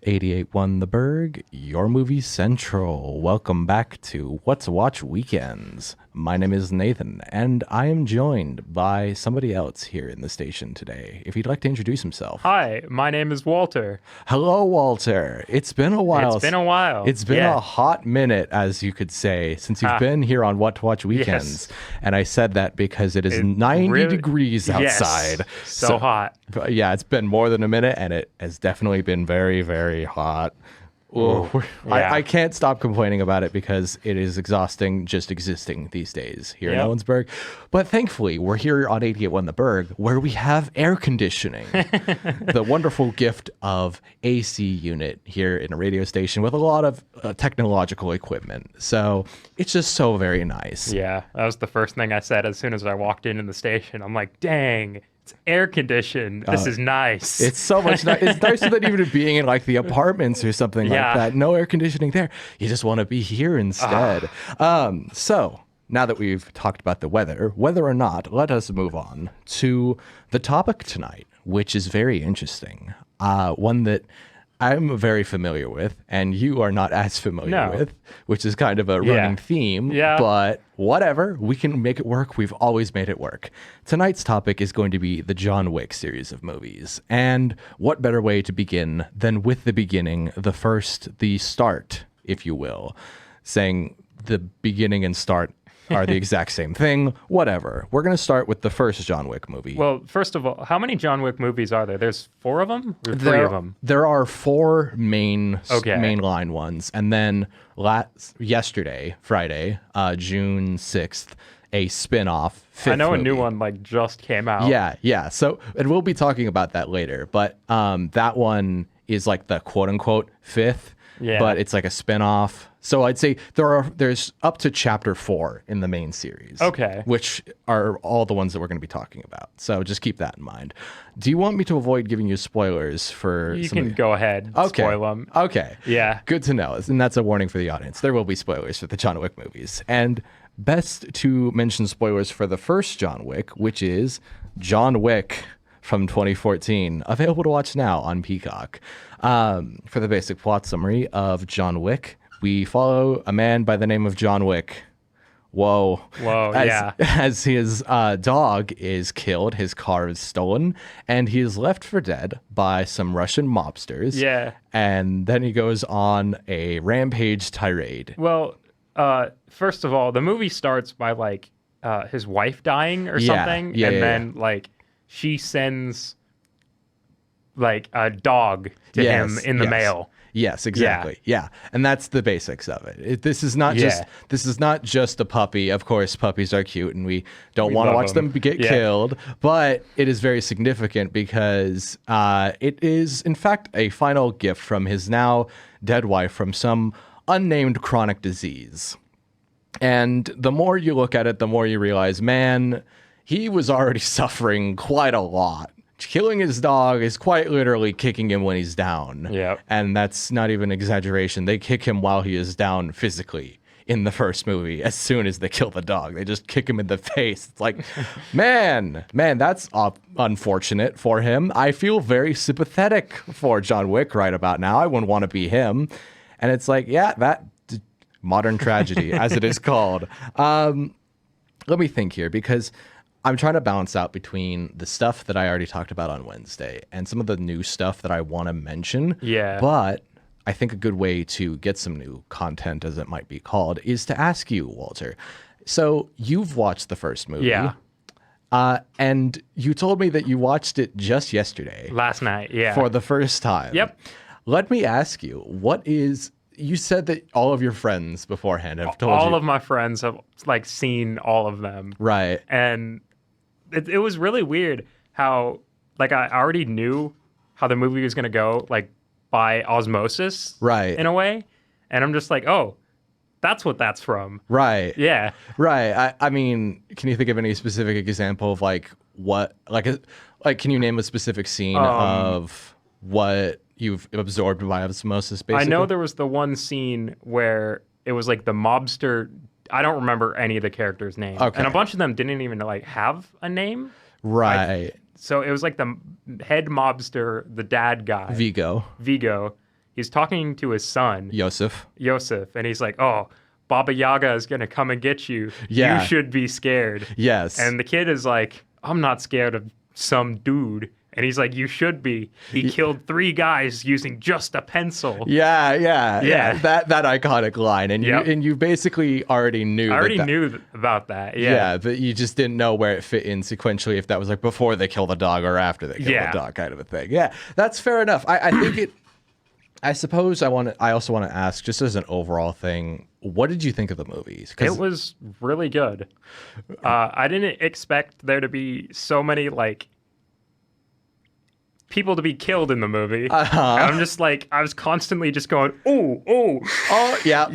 88.1 The Burg, your movie central. Welcome back to What to Watch Weekends. My name is Nathan, and I am joined by somebody else here in the station today. If he'd like to introduce himself. Hi, my name is Walter. Hello, Walter. It's been a while. It's been a while. It's been a hot minute, as you could say, since you've been here on What to Watch Weekends. Yes. And I said that because it is 90 degrees outside. Yes, so hot. Yeah, it's been more than a minute, and it has definitely been very, very hot. I can't stop complaining about it because it is exhausting just existing these days here in Ellensburg. But thankfully, we're here on 88.1 The Burg, where we have air conditioning. The wonderful gift of AC unit here in a radio station with a lot of technological equipment. So it's just so very nice. Yeah, that was the first thing I said as soon as I walked in the station. I'm like, dang. It's air conditioned. This is nice. It's so much nice. It's nicer than even being in like the apartments or something like that. No air conditioning there. You just want to be here instead. So now that we've talked about the weather, whether or not, let us move on to the topic tonight, which is very interesting. One that I'm very familiar with, and you are not as familiar with, which is kind of a running theme. Yeah. But whatever, we can make it work. We've always made it work. Tonight's topic is going to be the John Wick series of movies. And what better way to begin than with the beginning, the start, if you will, saying the beginning and start are the exact same thing. Whatever. We're going to start with the first John Wick movie. Well, first of all, how many John Wick movies are there? There's 4 of them? Or 3 of them? There are 4 mainline ones. And then yesterday, Friday, June 6th, a spin-off 5th I know movie. A new one just came out. Yeah. So, and we'll be talking about that later. But that one is like the quote-unquote 5th. Yeah. But it's like a spin-off. So I'd say there's up to chapter 4 in the main series. Okay. Which are all the ones that we're going to be talking about. So just keep that in mind. Do you want me to avoid giving you spoilers for You can go ahead. Okay. Spoil them. Okay. Yeah. Good to know. And that's a warning for the audience. There will be spoilers for the John Wick movies. And best to mention spoilers for the first John Wick, which is John Wick from 2014, available to watch now on Peacock. For the basic plot summary of John Wick, we follow a man by the name of John Wick. Whoa, as his dog is killed, his car is stolen, and he is left for dead by some Russian mobsters. Yeah. And then he goes on a rampage tirade. Well, first of all, the movie starts by his wife dying or something. Then she sends a dog to him in the mail. Yes, exactly. Yeah. And that's the basics of it. This is not just a puppy. Of course, puppies are cute and we don't want to watch them get killed, but it is very significant because it is in fact a final gift from his now dead wife from some unnamed chronic disease. And the more you look at it, the more you realize, man, he was already suffering quite a lot. Killing his dog is quite literally kicking him when he's down. Yep. And that's not even exaggeration. They kick him while he is down physically in the first movie. As soon as they kill the dog, they just kick him in the face. It's like, man, that's unfortunate for him. I feel very sympathetic for John Wick right about now. I wouldn't want to be him. And it's like, that modern tragedy, as it is called. Let me think here, because I'm trying to balance out between the stuff that I already talked about on Wednesday and some of the new stuff that I want to mention. Yeah. But I think a good way to get some new content, as it might be called, is to ask you, Walter. So you've watched the first movie. Yeah. And you told me that you watched it just yesterday. Last night, yeah. For the first time. Yep. Let me ask you, you said that all of your friends beforehand have told you. All of my friends have seen all of them. Right. And it was really weird how I already knew how the movie was going to go by osmosis. Right. In a way. And I'm just like, oh, that's what that's from. Right. Yeah. Right. I mean, can you think of any specific example of what, can you name a specific scene of what you've absorbed by osmosis, basically? I know there was the one scene where it was the mobster. I don't remember any of the characters' names. Okay. And a bunch of them didn't even have a name. Right. So it was the head mobster, the dad guy. Vigo. he's talking to his son, Yosef, and he's like, "Oh, Baba Yaga is gonna come and get you. Yeah. You should be scared." Yes. And the kid is like, "I'm not scared of some dude." And he's like, "You should be. He killed 3 guys using just a pencil." Yeah. That iconic line, and you basically already knew. I already knew about that. Yeah, but you just didn't know where it fit in sequentially. If that was like before they kill the dog or after they kill the dog, kind of a thing. Yeah, that's fair enough. I think it. I suppose I also want to ask, just as an overall thing, what did you think of the movies? It was really good. I didn't expect there to be so many like people to be killed in the movie. And I'm just like, I was constantly just going, oh, yeah,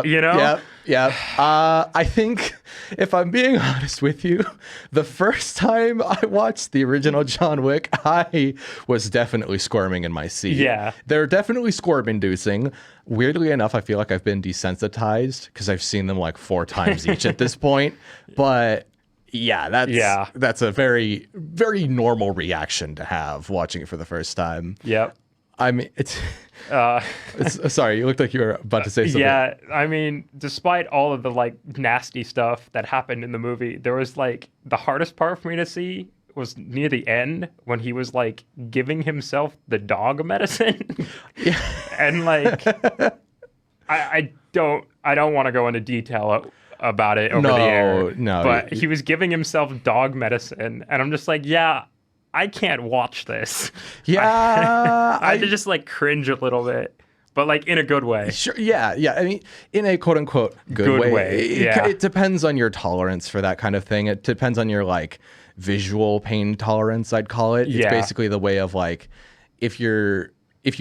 you know? Yeah. I think, if I'm being honest with you, the first time I watched the original John Wick, I was definitely squirming in my seat. Yeah. They're definitely squirm-inducing. Weirdly enough, I feel like I've been desensitized because I've seen them like 4 times each at this point. But yeah, that's a very, very normal reaction to have watching it for the first time. Yep. I mean, it's sorry, you looked like you were about to say something. Yeah, I mean, despite all of the like nasty stuff that happened in the movie, there was like the hardest part for me to see was near the end when he was like giving himself the dog medicine. Yeah. And like I don't want to go into detail about it over the air. No. But he was giving himself dog medicine, and I'm just like, yeah, I can't watch this. Yeah. I had to just like cringe a little bit, but like in a good way. Sure. Yeah. I mean, in a quote unquote good way. It depends on your tolerance for that kind of thing. It depends on your like visual pain tolerance, I'd call it. It's basically the way of like, if you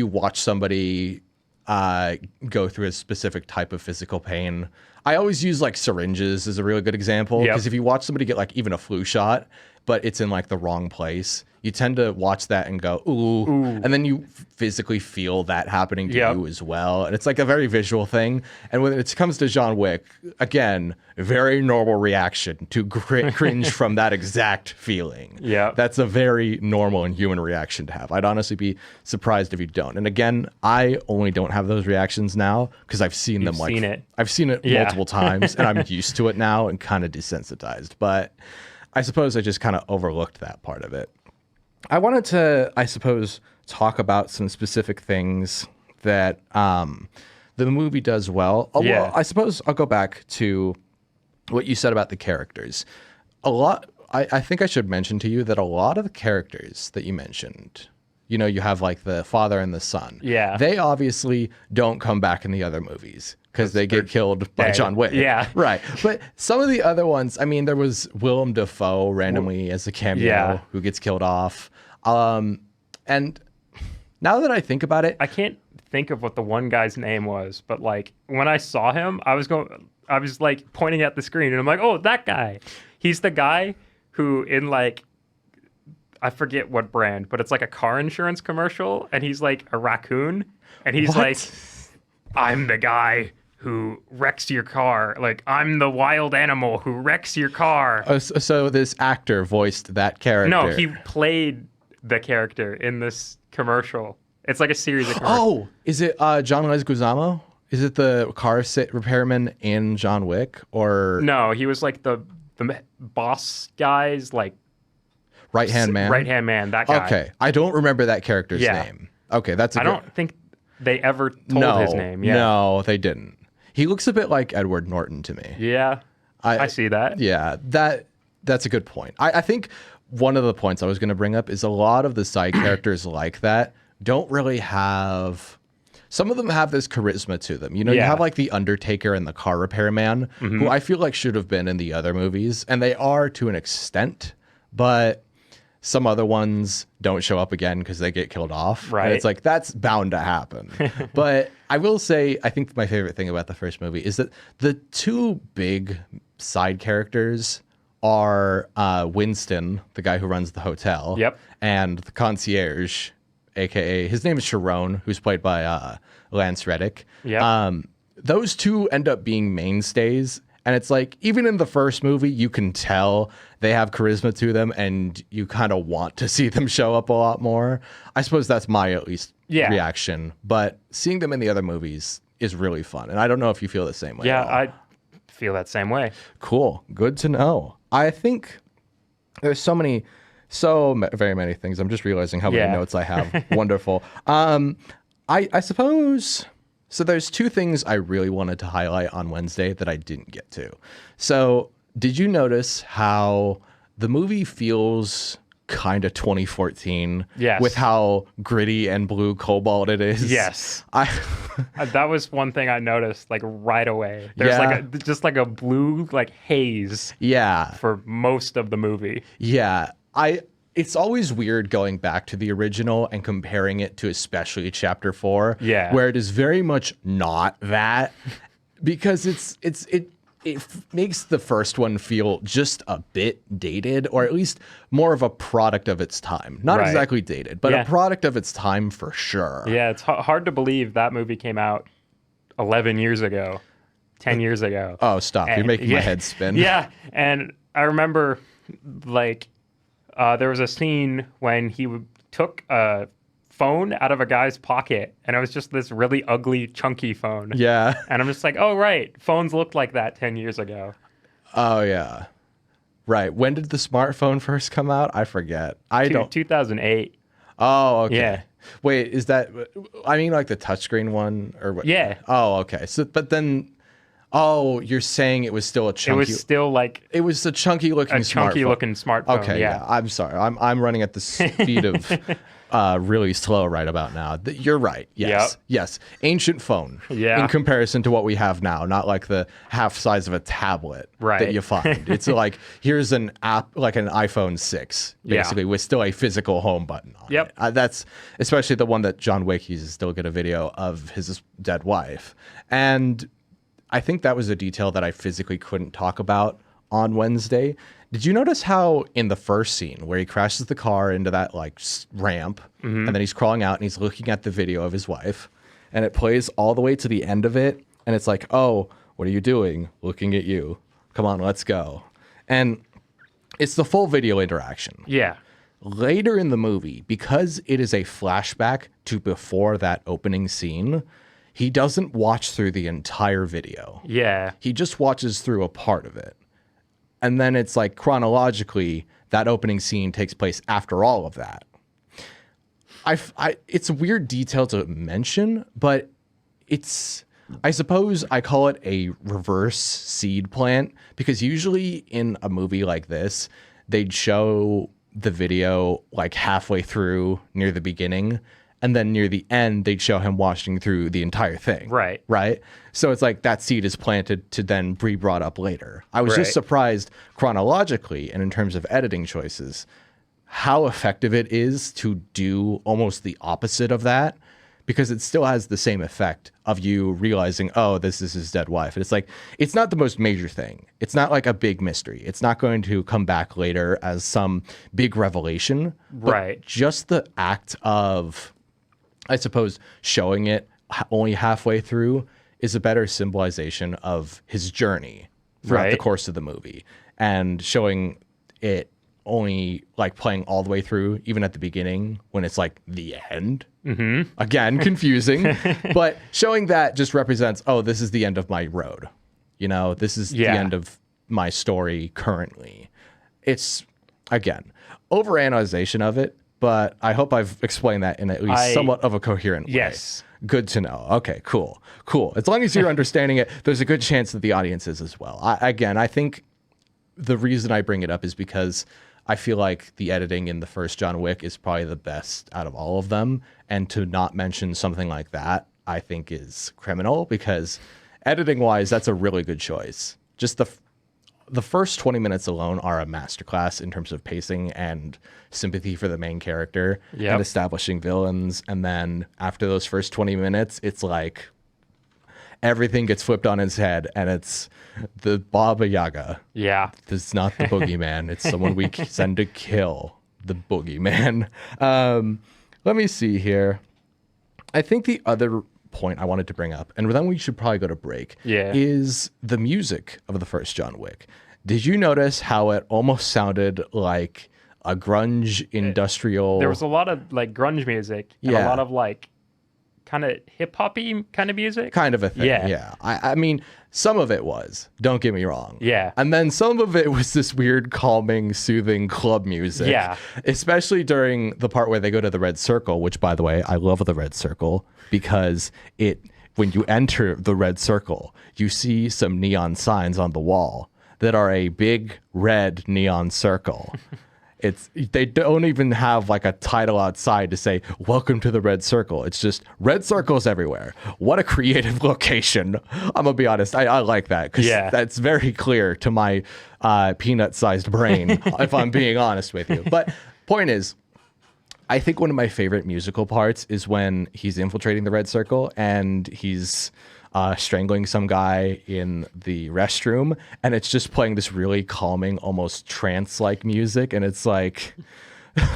watch somebody go through a specific type of physical pain. I always use like syringes as a really good example, because if you watch somebody get like even a flu shot, but it's in like the wrong place, you tend to watch that and go, ooh. And then you physically feel that happening to you as well. And it's like a very visual thing. And when it comes to John Wick, again, very normal reaction to cringe from that exact feeling. Yeah. That's a very normal and human reaction to have. I'd honestly be surprised if you don't. And again, I only don't have those reactions now because I've seen them like I've seen it multiple times, and I'm used to it now and kind of desensitized. But I suppose I just kind of overlooked that part of it. I wanted to, I suppose, talk about some specific things that the movie does well. Well, I suppose I'll go back to what you said about the characters. I think I should mention to you that a lot of the characters that you mentioned, you know, you have like the father and the son. Yeah. They obviously don't come back in the other movies because they get killed by John Wick. Yeah. Right. But some of the other ones, I mean, there was Willem Dafoe randomly as a cameo who gets killed off. And now that I think about it, I can't think of what the one guy's name was, but like when I saw him, I was like pointing at the screen and I'm like, oh, that guy. He's the guy who in like, I forget what brand, but it's like a car insurance commercial, and he's like a raccoon, and he's like, I'm the guy who wrecks your car. Like, I'm the wild animal who wrecks your car. So this actor voiced that character. No, he played the character in this commercial. It's like a series of commercials. Oh, is it John Leguizamo? Is it the car repairman in John Wick? Or no, he was like the boss guy's like right-hand man? Right-hand man, that guy. Okay, I don't remember that character's name. Okay, I don't think they ever told his name. Yeah. No, they didn't. He looks a bit like Edward Norton to me. Yeah, I see that. Yeah, that's a good point. I think one of the points I was going to bring up is a lot of the side characters like that don't really have... Some of them have this charisma to them. You know, you have like the Undertaker and the car repairman, who I feel like should have been in the other movies, and they are to an extent, but some other ones don't show up again because they get killed off. Right. And it's like, that's bound to happen. But I will say, I think my favorite thing about the first movie is that the two big side characters are Winston, the guy who runs the hotel, and the concierge, aka his name is Sharon, who's played by Lance Reddick. Those two end up being mainstays, And it's like, even in the first movie, you can tell they have charisma to them and you kind of want to see them show up a lot more. I suppose that's my at least reaction. But seeing them in the other movies is really fun. And I don't know if you feel the same way. Yeah, I feel that same way. Cool. Good to know. I think there's very many things. I'm just realizing how many notes I have. Wonderful. I suppose, so there's two things I really wanted to highlight on Wednesday that I didn't get to. So did you notice how the movie feels kind of 2014 with how gritty and blue cobalt it is? Yes. That was one thing I noticed like right away. There's just like a blue like haze for most of the movie. Yeah. It's always weird going back to the original and comparing it to especially Chapter 4, where it is very much not that, because it makes the first one feel just a bit dated, or at least more of a product of its time. Not exactly dated, but a product of its time for sure. Yeah, it's hard to believe that movie came out 11 years ago, 10 years ago. Oh, stop. You're making my head spin. Yeah, and I remember like... there was a scene when he took a phone out of a guy's pocket, and it was just this really ugly, chunky phone. Yeah. And I'm just like, oh, right. Phones looked like that 10 years ago. Oh, yeah. Right. When did the smartphone first come out? I forget. 2008. Oh, okay. Yeah. Wait, is that... I mean, like the touchscreen one? Or what? Yeah. Oh, okay. So, but then... Oh, you're saying it was still a chunky... It was still like... It was a chunky looking smartphone. Okay, yeah. I'm sorry. I'm running at the speed of really slow right about now. You're right. Yes. Yep. Yes. Ancient phone. Yeah. In comparison to what we have now. Not like the half size of a tablet that you find. It's like, here's an app, like an iPhone 6, basically, with still a physical home button on it. That's especially the one that John Wick uses still get a video of his dead wife. And... I think that was a detail that I physically couldn't talk about on Wednesday. Did you notice how in the first scene where he crashes the car into that like ramp and then he's crawling out and he's looking at the video of his wife and it plays all the way to the end of it and it's like, oh, what are you doing? Looking at you. Come on, let's go. And it's the full video interaction. Yeah. Later in the movie, because it is a flashback to before that opening scene, he doesn't watch through the entire video. Yeah. He just watches through a part of it. And then it's like chronologically, that opening scene takes place after all of that. It's a weird detail to mention, but I suppose I call it a reverse seed plant, because usually in a movie like this, they'd show the video like halfway through near the beginning. And then near the end, they'd show him watching through the entire thing. Right. Right. So it's like that seed is planted to then be brought up later. I was just surprised chronologically and in terms of editing choices, how effective it is to do almost the opposite of that, because it still has the same effect of you realizing, oh, this is his dead wife. And it's like, it's not the most major thing. It's not like a big mystery. It's not going to come back later as some big revelation. Right. Just the act of... I suppose showing it only halfway through is a better symbolization of his journey throughout the course of the movie, and showing it only like playing all the way through, even at the beginning when it's like the end. Again, confusing, but showing that just represents, oh, this is the end of my road. You know, this is the end of my story currently. It's, again, overanalyzation of it. But I hope I've explained that in at least somewhat of a coherent way. Yes. Good to know. Okay, cool. As long as you're understanding it, there's a good chance that the audience is as well. I think the reason I bring it up is because I feel like the editing in the first John Wick is probably the best out of all of them. And to not mention something like that, I think is criminal, because editing-wise, that's a really good choice. Just the first 20 minutes alone are a masterclass in terms of pacing and sympathy for the main character and establishing villains. And then after those first 20 minutes, it's like everything gets flipped on its head and it's the Baba Yaga. Yeah. It's not the boogeyman. It's someone we send to kill the boogeyman. Let me see here. I think the other point I wanted to bring up, and then we should probably go to break, is the music of the first John Wick. Did you notice how it almost sounded like a grunge industrial? There was a lot of like grunge music and a lot of like kind of hip-hoppy kind of music. Kind of a thing, yeah. I mean, some of it was, don't get me wrong. Yeah. And then some of it was this weird, calming, soothing club music. Yeah. Especially during the part where they go to the Red Circle, which, by the way, I love the Red Circle because when you enter the Red Circle, you see some neon signs on the wall that are a big red neon circle. They don't even have like a title outside to say, welcome to the Red Circle. It's just red circles everywhere. What a creative location. I'm going to be honest. I like that because that's very clear to my peanut-sized brain, if I'm being honest with you. But point is, I think one of my favorite musical parts is when he's infiltrating the Red Circle and he's strangling some guy in the restroom, and it's just playing this really calming, almost trance-like music, and it's like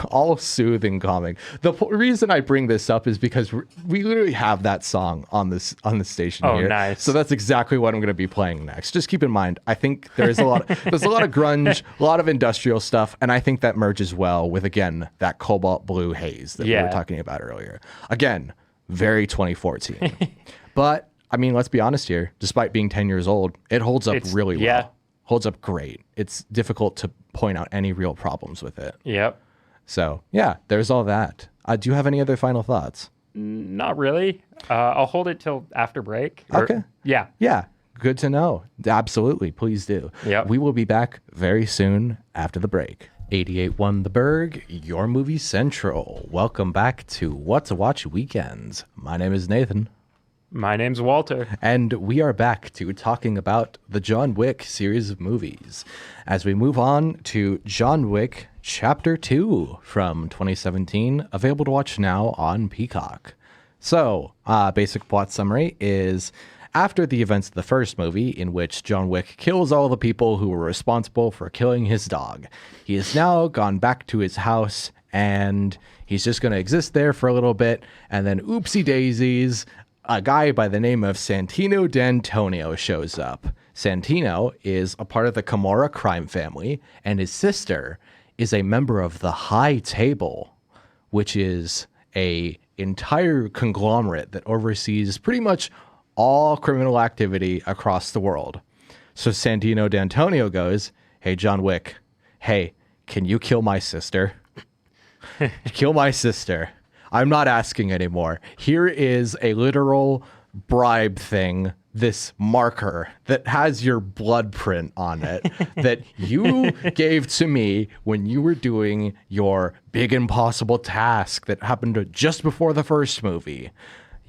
all soothing, calming. The reason I bring this up is because we literally have that song on the station here. Oh, nice. So that's exactly what I'm going to be playing next. Just keep in mind, I think there's a lot of grunge, a lot of industrial stuff, and I think that merges well with, again, that cobalt blue haze that we were talking about earlier. Again, very 2014. But I mean, let's be honest here. Despite being 10 years old, it holds up really well. Yeah. Holds up great. It's difficult to point out any real problems with it. Yep. So, yeah, there's all that. Do you have any other final thoughts? Not really. I'll hold it till after break. Okay. Yeah. Yeah. Good to know. Absolutely. Please do. Yep. We will be back very soon after the break. 88.1 The Burg, your movie central. Welcome back to What to Watch Weekends. My name is Nathan. My name's Walter. And we are back to talking about the John Wick series of movies as we move on to John Wick Chapter 2 from 2017, available to watch now on Peacock. So, basic plot summary is after the events of the first movie, in which John Wick kills all the people who were responsible for killing his dog, he has now gone back to his house and he's just going to exist there for a little bit, and then oopsie daisies, a guy by the name of Santino D'Antonio shows up. Santino is a part of the Camorra crime family, and his sister is a member of the High Table, which is a entire conglomerate that oversees pretty much all criminal activity across the world. So Santino D'Antonio goes, hey, John Wick, hey, can you kill my sister? Kill my sister. I'm not asking anymore. Here is a literal bribe thing, this marker that has your blood print on it that you gave to me when you were doing your big impossible task that happened just before the first movie.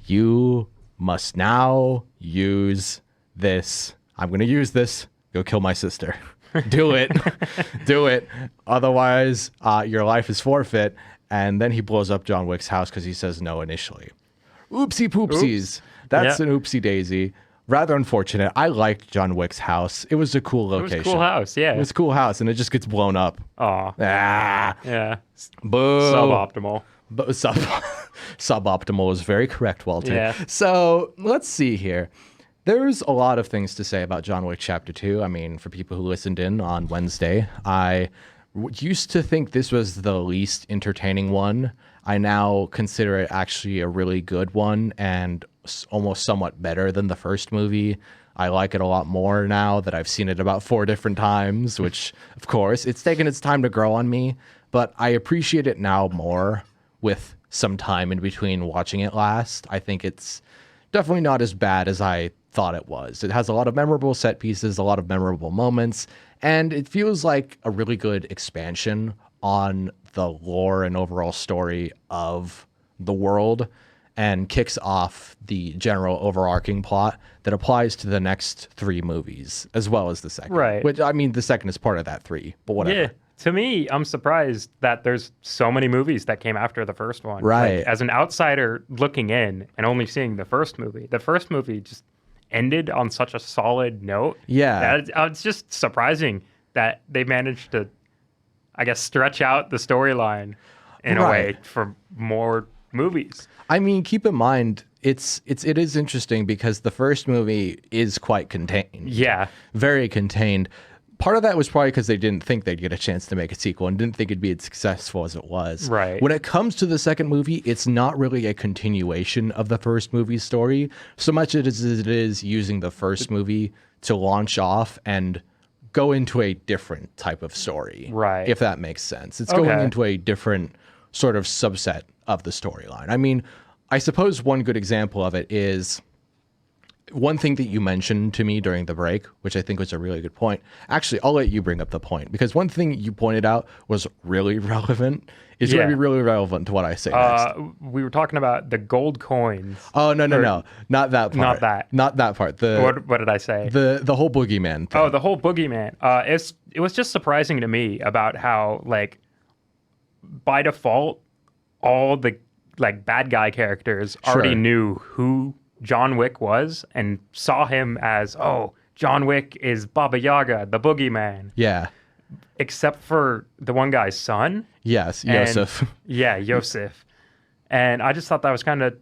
You must now use this. I'm going to use this. Go kill my sister. Do it. Do it. Otherwise, your life is forfeit. And then he blows up John Wick's house because he says no initially. Oopsie poopsies. That's an oopsie daisy. Rather unfortunate. I liked John Wick's house. It was a cool location. It was a cool house, yeah. It was a cool house, and it just gets blown up. Aw. Ah. Yeah. Boo. Suboptimal. Suboptimal is very correct, Walter. Yeah. So let's see here. There's a lot of things to say about John Wick Chapter 2. I mean, for people who listened in on Wednesday, I used to think this was the least entertaining one. I now consider it actually a really good one and almost somewhat better than the first movie. I like it a lot more now that I've seen it about 4 different times, which, of course, it's taken its time to grow on me, but I appreciate it now more with some time in between watching it last. I think it's definitely not as bad as I thought it was. It has a lot of memorable set pieces, a lot of memorable moments, and it feels like a really good expansion on the lore and overall story of the world and kicks off the general overarching plot that applies to the next 3 movies as well as the second. Right. Which, I mean, the second is part of that 3, but whatever. Yeah. To me, I'm surprised that there's so many movies that came after the first one. Right. Like, as an outsider looking in and only seeing the first movie just ended on such a solid note. Yeah. It's just surprising that they managed to, I guess, stretch out the storyline in a way for more movies. I mean, keep in mind, it is interesting because the first movie is quite contained. Yeah. Very contained. Part of that was probably because they didn't think they'd get a chance to make a sequel and didn't think it'd be as successful as it was. Right. When it comes to the second movie, it's not really a continuation of the first movie's story so much as it is using the first movie to launch off and go into a different type of story. Right. If that makes sense. It's going into a different sort of subset of the storyline. I mean, I suppose one good example of it is one thing that you mentioned to me during the break, which I think was a really good point. Actually, I'll let you bring up the point because one thing you pointed out was really relevant. Is going to be really relevant to what I say next. We were talking about the gold coins. Oh, no. Not that part. Not that part. What did I say? The whole boogeyman thing. Oh, the whole boogeyman. It was just surprising to me about how, like, by default, all the, like, bad guy characters already knew who John Wick was and saw him as, John Wick is Baba Yaga, the boogeyman. Yeah. Except for the one guy's son. Yes, Yosef. Yeah, Yosef. And I just thought that was kind of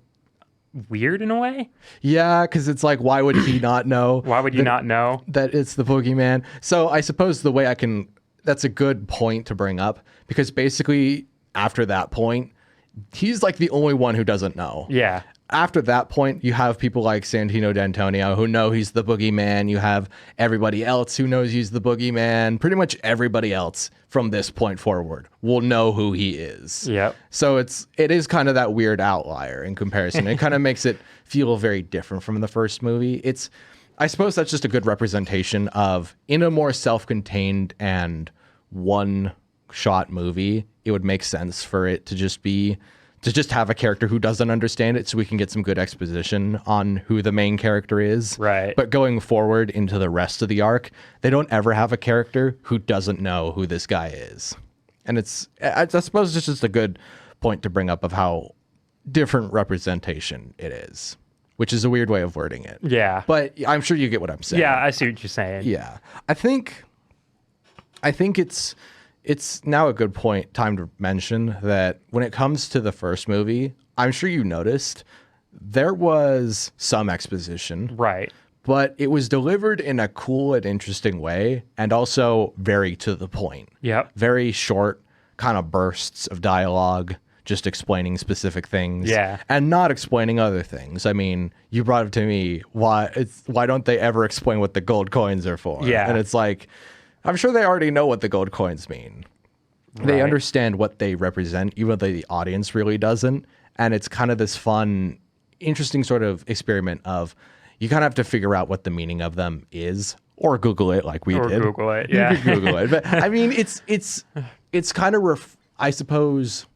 weird in a way. Yeah, because it's like, why would he not know? Why would you not know? That it's the boogeyman. So I suppose the way I can, that's a good point to bring up because basically after that point, he's like the only one who doesn't know. Yeah. After that point, you have people like Santino D'Antonio who know he's the boogeyman. You have everybody else who knows he's the boogeyman. Pretty much everybody else from this point forward will know who he is. Yep. So it is kind of that weird outlier in comparison. It kind of makes it feel very different from the first movie. I suppose that's just a good representation of, in a more self-contained and one-shot movie, it would make sense for it to just have a character who doesn't understand it so we can get some good exposition on who the main character is. Right. But going forward into the rest of the arc, they don't ever have a character who doesn't know who this guy is. And I suppose it's just a good point to bring up of how different representation it is, which is a weird way of wording it. Yeah. But I'm sure you get what I'm saying. Yeah, I see what you're saying. Yeah. I think it's now a good time to mention that when it comes to the first movie, I'm sure you noticed there was some exposition. Right. But it was delivered in a cool and interesting way and also very to the point. Yep. Very short kind of bursts of dialogue, just explaining specific things. Yeah. And not explaining other things. I mean, you brought up to me, why don't they ever explain what the gold coins are for? Yeah. And it's like, I'm sure they already know what the gold coins mean. Right. They understand what they represent, even though the audience really doesn't. And it's kind of this fun, interesting sort of experiment of you kind of have to figure out what the meaning of them is, or Google it like we did. Or Google it, yeah. You could Google it. But I mean, it's kind of, I suppose,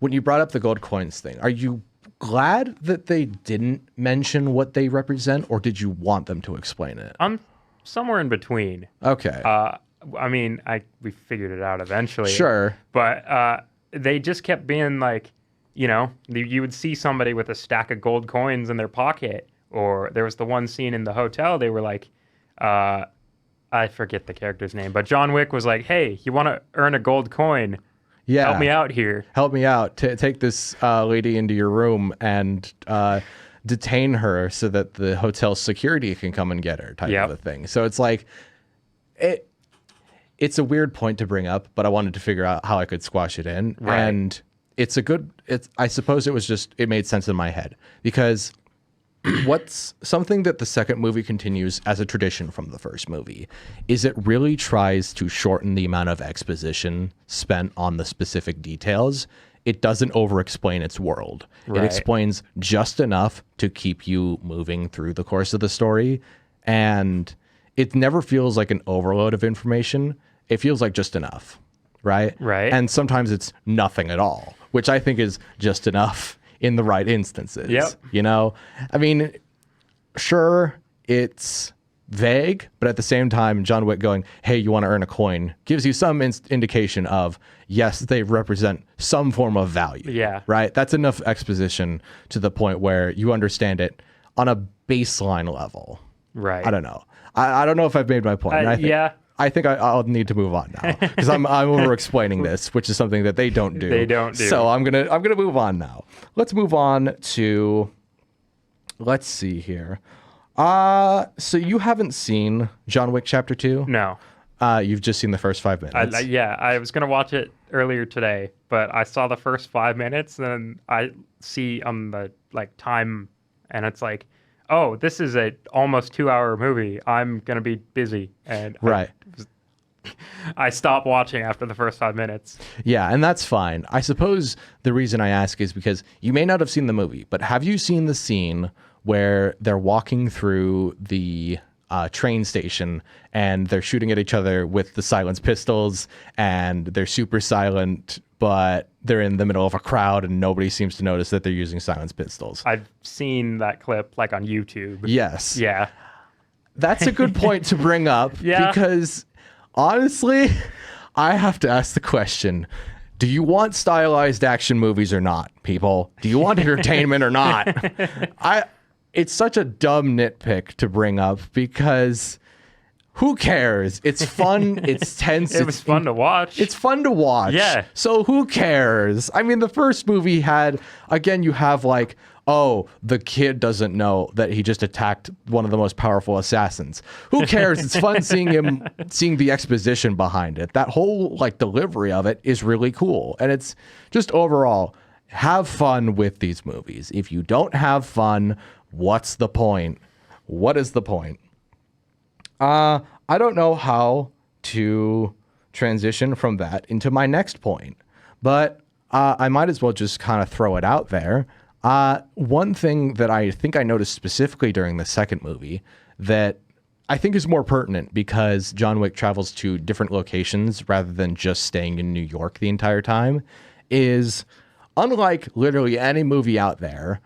when you brought up the gold coins thing, are you glad that they didn't mention what they represent, or did you want them to explain it? I'm somewhere in between. Okay. I mean, we figured it out eventually. Sure. But they just kept being like, you would see somebody with a stack of gold coins in their pocket, or there was the one scene in the hotel, they were like, I forget the character's name, but John Wick was like, hey, you want to earn a gold coin? Yeah. Help me out here. Help me out. Take this lady into your room and detain her so that the hotel security can come and get her type of a thing. So it's like, it's a weird point to bring up, but I wanted to figure out how I could squash it in. Right. And I suppose it made sense in my head because what's something that the second movie continues as a tradition from the first movie is it really tries to shorten the amount of exposition spent on the specific details. It doesn't over-explain its world. Right. It explains just enough to keep you moving through the course of the story. And it never feels like an overload of information. It feels like just enough, right? Right. And sometimes it's nothing at all, which I think is just enough in the right instances. Yep. I mean, sure, it's vague, but at the same time, John Wick going, hey, you want to earn a coin, gives you some indication of, yes, they represent some form of value. Yeah. Right? That's enough exposition to the point where you understand it on a baseline level. Right. I don't know. I don't know if I've made my point. I think I'll need to move on now because I'm over explaining this, which is something that they don't do. They don't do. So I'm gonna move on now. Let's move on to. Let's see here. So you haven't seen John Wick Chapter 2? No. You've just seen the first 5 minutes. I was gonna watch it earlier today, but I saw the first 5 minutes, and I see on the time, and it's like, oh, this is a almost 2-hour movie. I'm gonna be busy, and right. I stopped watching after the first 5 minutes. Yeah, and that's fine. I suppose the reason I ask is because you may not have seen the movie, but have you seen the scene where they're walking through the train station and they're shooting at each other with the silenced pistols and they're super silent, but they're in the middle of a crowd and nobody seems to notice that they're using silenced pistols? I've seen that clip on YouTube. Yes. Yeah. That's a good point to bring up because honestly, I have to ask the question, do you want stylized action movies or not, people? Do you want entertainment or not? It's such a dumb nitpick to bring up because who cares? It's fun. It's tense. It was fun to watch. It's fun to watch. Yeah. So who cares? I mean, the first movie had, again, you have oh, the kid doesn't know that he just attacked one of the most powerful assassins. Who cares? It's fun seeing the exposition behind it. That whole delivery of it is really cool. And it's just overall, have fun with these movies. If you don't have fun, what's the point? What is the point? I don't know how to transition from that into my next point, but I might as well just kind of throw it out there. One thing that I think I noticed specifically during the second movie that I think is more pertinent because John Wick travels to different locations rather than just staying in New York the entire time is, unlike literally any movie out there,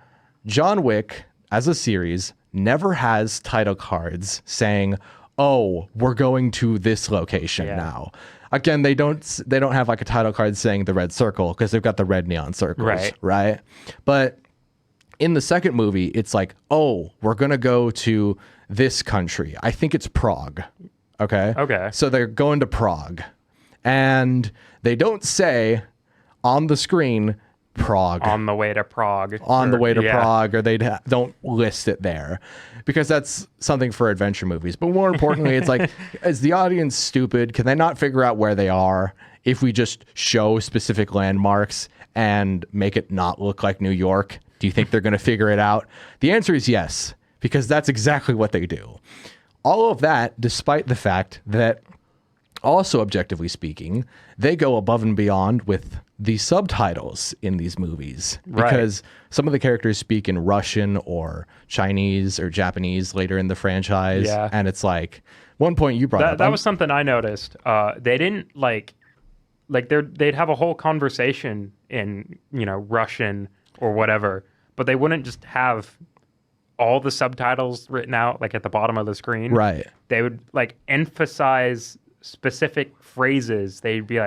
John Wick as a series never has title cards saying, oh, we're going to this location now. Again, they don't have a title card saying the red circle because they've got the red neon circles, right? But in the second movie, it's oh, we're going to go to this country. I think it's Prague. Okay. So they're going to Prague. And they don't say on the screen, Prague. On the way to Prague. Prague, or they don't list it there because that's something for adventure movies. But more importantly, it's is the audience stupid? Can they not figure out where they are if we just show specific landmarks and make it not look like New York? Do you think they're going to figure it out? The answer is yes, because that's exactly what they do. All of that, despite the fact that also, objectively speaking, they go above and beyond with the subtitles in these movies because some of the characters speak in Russian or Chinese or Japanese later in the franchise. Yeah. And it's one point you brought up. That was something I noticed. They didn't they'd have a whole conversation in, Russian or whatever, but they wouldn't just have all the subtitles written out at the bottom of the screen. Right. They would emphasize specific phrases. They'd be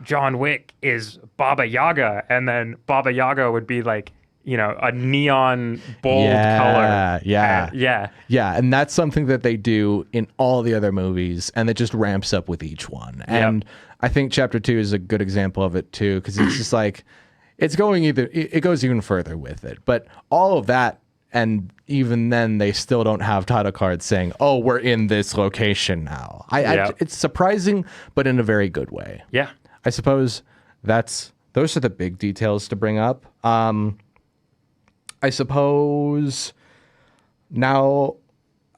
John Wick is Baba Yaga, and then Baba Yaga would be a neon bold color. Yeah. And that's something that they do in all the other movies, and it just ramps up with each one. And I think Chapter 2 is a good example of it too, because it's just it goes even further with it. But all of that, and even then, they still don't have title cards saying, oh, we're in this location now. It's surprising, but in a very good way. Yeah. I suppose those are the big details to bring up. I suppose now,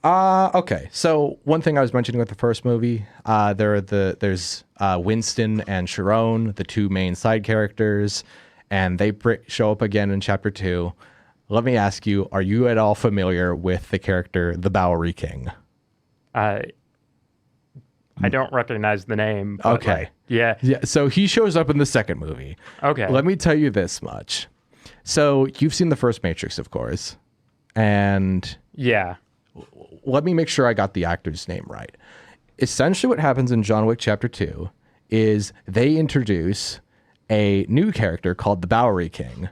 okay. So one thing I was mentioning with the first movie, there's Winston and Sharon, the two main side characters, and they show up again in Chapter 2. Let me ask you, are you at all familiar with the character, the Bowery King? I don't recognize the name. Okay. Yeah. So he shows up in the second movie. Okay. Let me tell you this much. So you've seen the first Matrix, of course. And yeah. Let me make sure I got the actor's name right. Essentially what happens in John Wick Chapter 2 is they introduce a new character called the Bowery King.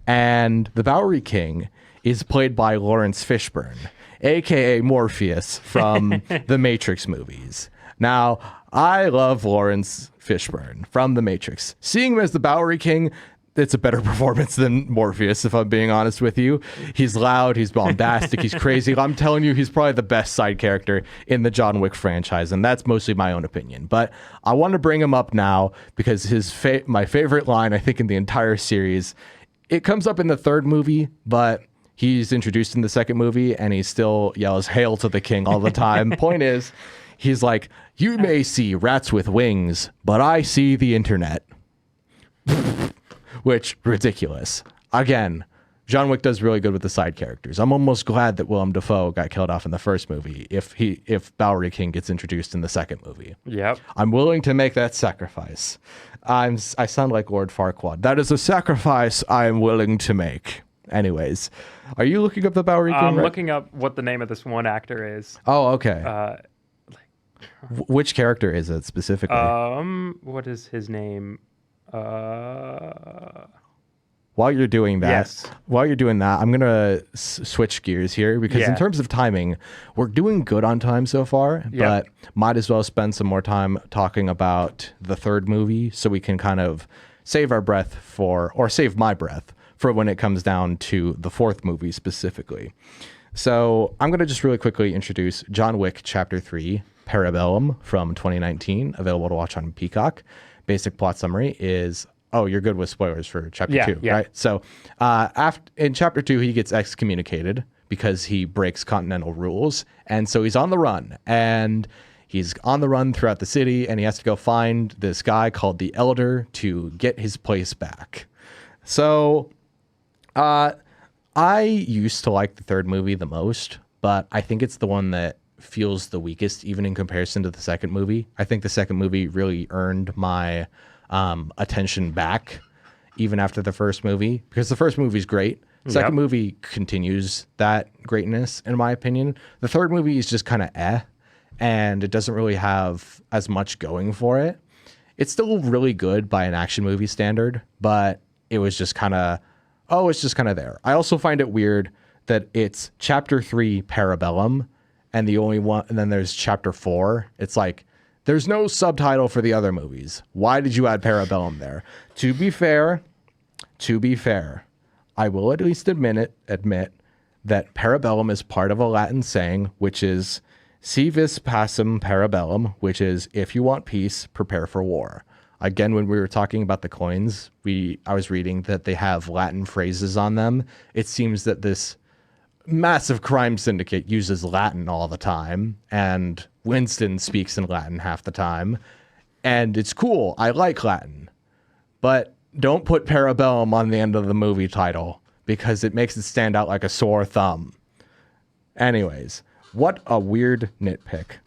And the Bowery King is played by Lawrence Fishburne, a.k.a. Morpheus from the Matrix movies. Now, I love Lawrence Fishburne from The Matrix. Seeing him as the Bowery King, it's a better performance than Morpheus, if I'm being honest with you. He's loud, he's bombastic, he's crazy. I'm telling you, he's probably the best side character in the John Wick franchise, and that's mostly my own opinion. But I want to bring him up now because my favorite line, I think, in the entire series, it comes up in the third movie, but he's introduced in the second movie, and he still yells, "Hail to the King" all the time. Point is, he's like, "You may see rats with wings, but I see the internet." Which, ridiculous. Again, John Wick does really good with the side characters. I'm almost glad that Willem Dafoe got killed off in the first movie if Bowery King gets introduced in the second movie. Yep. I'm willing to make that sacrifice. I sound like Lord Farquaad. That is a sacrifice I'm willing to make. Anyways, are you looking up the Bowery King? I'm looking up what the name of this one actor is. Oh, okay. Which character is it specifically? What is his name? While you're doing that, yes. I'm gonna switch gears here because in terms of timing, we're doing good on time so far, but might as well spend some more time talking about the third movie so we can kind of save my breath for when it comes down to the fourth movie specifically. So I'm gonna just really quickly introduce John Wick Chapter 3, Parabellum from 2019, available to watch on Peacock. Basic plot summary is, you're good with spoilers for chapter 2, right? So in chapter 2, he gets excommunicated because he breaks continental rules. And so he's on the run, and he's on the run throughout the city, and he has to go find this guy called the Elder to get his place back. So I used to like the third movie the most, but I think it's the one that feels the weakest, even in comparison to the second movie. I think the second movie really earned my attention back, even after the first movie, because the first movie is great. The second movie continues that greatness, in my opinion. The third movie is just kind of and it doesn't really have as much going for it. It's still really good by an action movie standard, but it was just kind of, it's just kind of there. I also find it weird that it's Chapter 3 Parabellum, and the only one, and then there's Chapter 4. It's like, there's no subtitle for the other movies. Why did you add Parabellum there? To be fair, I will at least admit that Parabellum is part of a Latin saying, which is Si vis pacem parabellum, which is, if you want peace, prepare for war. Again, when we were talking about the coins, I was reading that they have Latin phrases on them. It seems that this massive crime syndicate uses Latin all the time, and Winston speaks in Latin half the time, and it's cool. I like Latin, but don't put Parabellum on the end of the movie title because it makes it stand out like a sore thumb. Anyways, what a weird nitpick.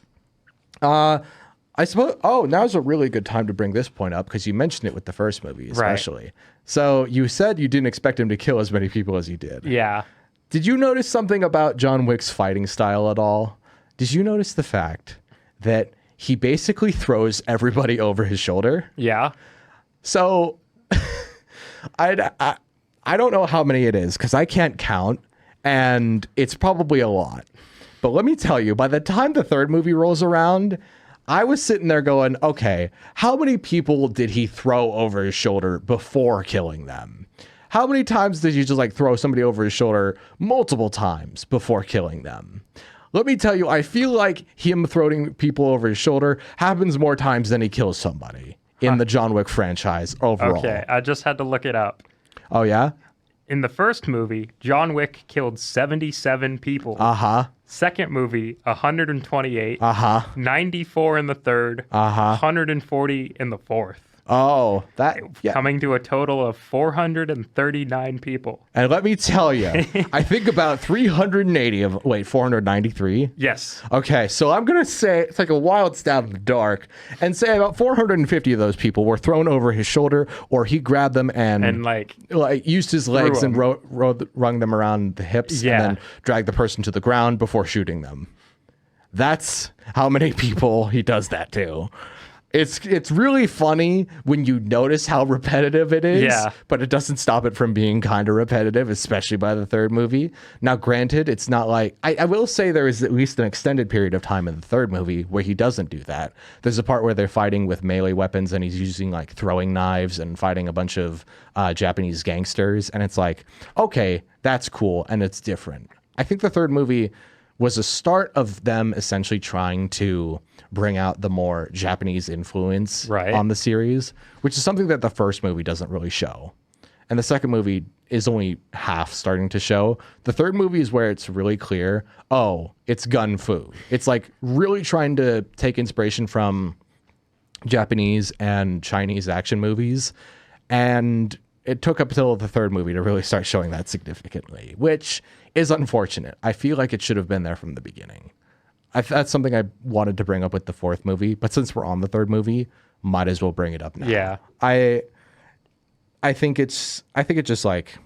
I suppose, now's a really good time to bring this point up because you mentioned it with the first movie, especially. Right. So you said you didn't expect him to kill as many people as he did. Yeah. Did you notice something about John Wick's fighting style at all? Did you notice the fact that he basically throws everybody over his shoulder? Yeah. So I don't know how many it is because I can't count, and it's probably a lot. But let me tell you, by the time the third movie rolls around, I was sitting there going, okay, how many people did he throw over his shoulder before killing them? How many times did you just like throw somebody over his shoulder multiple times before killing them? Let me tell you, I feel like him throwing people over his shoulder happens more times than he kills somebody in the John Wick franchise overall. Okay, I just had to look it up. Oh, yeah? In the first movie, John Wick killed 77 people. Uh-huh. Second movie, 128. Uh-huh. 94 in the third. Uh-huh. 140 in the fourth. Oh, coming to a total of 439 people. And let me tell you, I think about 493? Yes. Okay, so I'm going to say, it's like a wild stab in the dark, and say about 450 of those people were thrown over his shoulder, or he grabbed them and like used his legs and rung them around the hips, and then dragged the person to the ground before shooting them. That's how many people he does that to. It's really funny when you notice how repetitive it is, Yeah. but it doesn't stop it from being kind of repetitive, especially by the third movie. Now, granted, it's not like... I will say there is at least an extended period of time in the third movie where he doesn't do that. There's a part where they're fighting with melee weapons and he's using like throwing knives and fighting a bunch of Japanese gangsters. And it's like, okay, that's cool and it's different. I think the third movie was a start of them essentially trying to bring out the more Japanese influence on the series, which is something that the first movie doesn't really show. And the second movie is only half starting to show. The third movie is where it's really clear, oh, it's gun fu. It's like really trying to take inspiration from Japanese and Chinese action movies. And it took up until the third movie to really start showing that significantly, which is unfortunate. I feel like it should have been there from the beginning. That's something I wanted to bring up with the fourth movie, but since we're on the third movie, might as well bring it up now. Yeah. I think it just like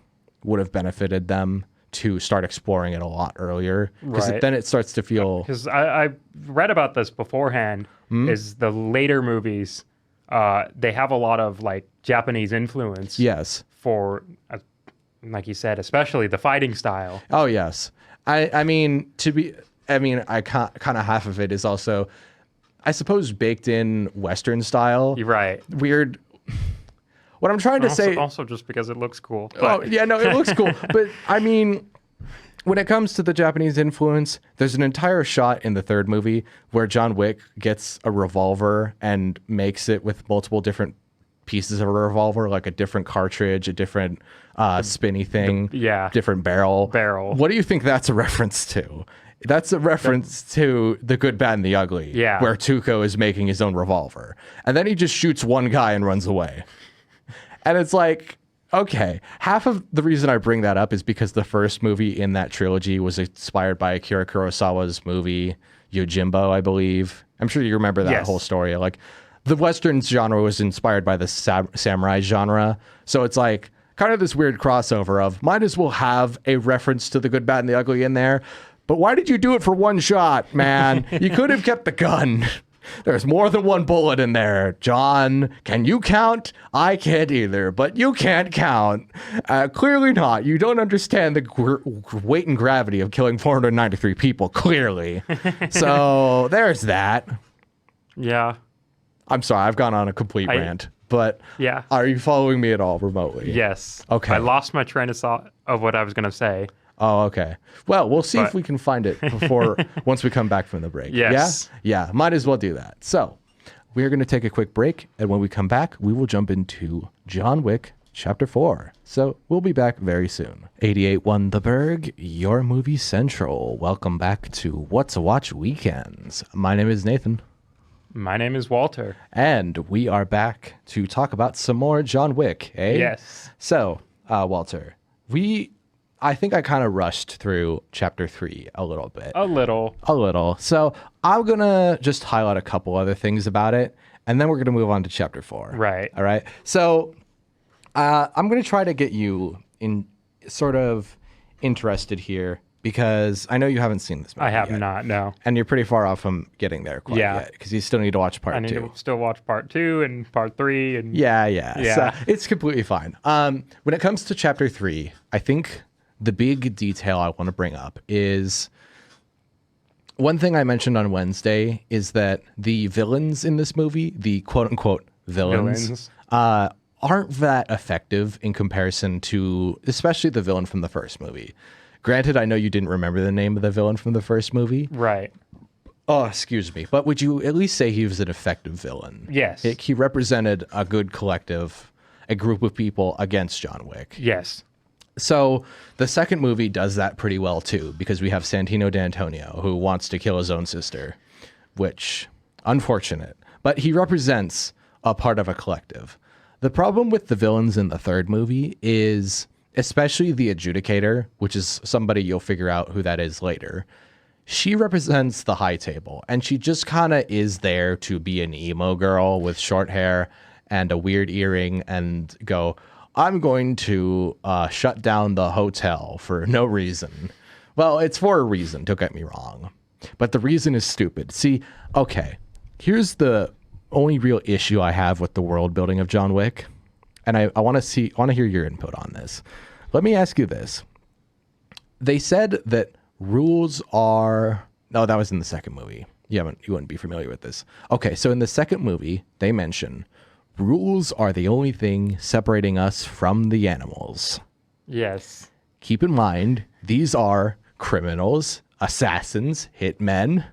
would have benefited them to start exploring it a lot earlier, because then it starts to feel... Because I read about this beforehand, is the later movies, they have a lot of like Japanese influence. Yes. For, like you said, especially the fighting style. Oh, yes. I mean, I kind of half of it is also, I suppose, baked in Western style. You're right. Weird. What I'm trying to say... Also just because it looks cool. But. Oh, yeah, no, it looks cool. But, I mean, when it comes to the Japanese influence, there's an entire shot in the third movie where John Wick gets a revolver and makes it with multiple different pieces of a revolver, like a different cartridge, a different spinny thing, different barrel. What do you think that's a reference to? That's a reference to The Good, Bad, and the Ugly, where Tuco is making his own revolver. And then he just shoots one guy and runs away. And it's like, okay, half of the reason I bring that up is because the first movie in that trilogy was inspired by Akira Kurosawa's movie, Yojimbo, I believe. I'm sure you remember that whole story. Like, the Western genre was inspired by the samurai genre. So it's like kind of this weird crossover of might as well have a reference to The Good, Bad, and the Ugly in there. But why did you do it for one shot, man? You could have kept the gun. There's more than one bullet in there. John, can you count? I can't either, but you can't count. Clearly not. You don't understand the weight and gravity of killing 493 people, clearly. So there's that. Yeah. I'm sorry, I've gone on a complete rant. But are you following me at all remotely? Yes. Okay. I lost my train of thought of what I was going to say. Oh, okay. Well, we'll see if we can find it before once we come back from the break. Yes. Yeah, might as well do that. So we're going to take a quick break. And when we come back, we will jump into John Wick Chapter 4. So we'll be back very soon. 88.1 The Burg, your movie central. Welcome back to What's a Watch Weekends. My name is Nathan. My name is Walter. And we are back to talk about some more John Wick, eh? Yes. So, Walter, I think I kind of rushed through Chapter 3 a little bit. A little. So I'm going to just highlight a couple other things about it, and then we're going to move on to Chapter 4. Right. All right? So I'm going to try to get you sort of interested here, because I know you haven't seen this movie I have yet. not, no. And you're pretty far off from getting there quite yet, because you still need to watch part 2. I need to still watch part 2 and part 3. And Yeah. So it's completely fine. When it comes to Chapter 3, I think the big detail I want to bring up is one thing I mentioned on Wednesday is that the villains in this movie, the quote unquote villains. Aren't that effective in comparison to especially the villain from the first movie. Granted, I know you didn't remember the name of the villain from the first movie. Right. Oh, excuse me. But would you at least say he was an effective villain? Yes. He represented a good collective, a group of people against John Wick. Yes. So the second movie does that pretty well too, because we have Santino D'Antonio, who wants to kill his own sister, which, unfortunate. But he represents a part of a collective. The problem with the villains in the third movie is, especially the Adjudicator, which is somebody you'll figure out who that is later, she represents the high table, and she just kind of is there to be an emo girl with short hair and a weird earring and go, I'm going to shut down the hotel for no reason. Well, it's for a reason, don't get me wrong. But the reason is stupid. See, okay, here's the only real issue I have with the world building of John Wick, and I want to hear your input on this. Let me ask you this. They said that rules are... No, that was in the second movie. You wouldn't be familiar with this. Okay, so in the second movie, they mention rules are the only thing separating us from the animals. Yes. Keep in mind, these are criminals, assassins, hitmen,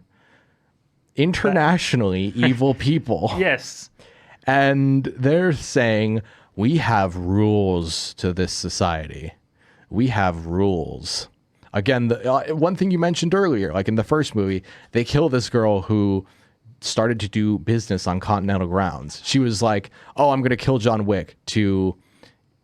internationally evil people. Yes. And they're saying, we have rules to this society. We have rules. Again, one thing you mentioned earlier, like in the first movie, they kill this girl who started to do business on continental grounds. She was like, oh, I'm going to kill John Wick to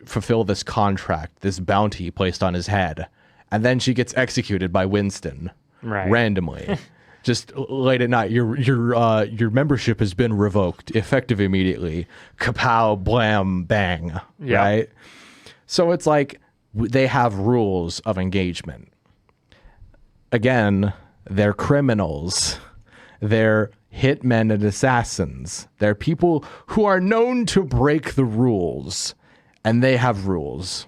fulfill this contract, this bounty placed on his head. And then she gets executed by Winston randomly. Just late at night, your membership has been revoked, effective immediately. Kapow, blam, bang, right? So it's like they have rules of engagement. Again, they're criminals. They're hitmen and assassins. They're people who are known to break the rules, and they have rules.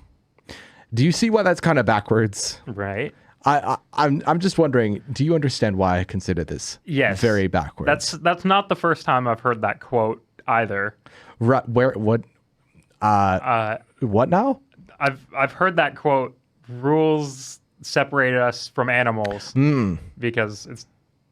Do you see why that's kind of backwards? Right. I'm just wondering, do you understand why I consider this very backwards? That's not the first time I've heard that quote either. Right, what now? I've heard that quote, rules separate us from animals, because it's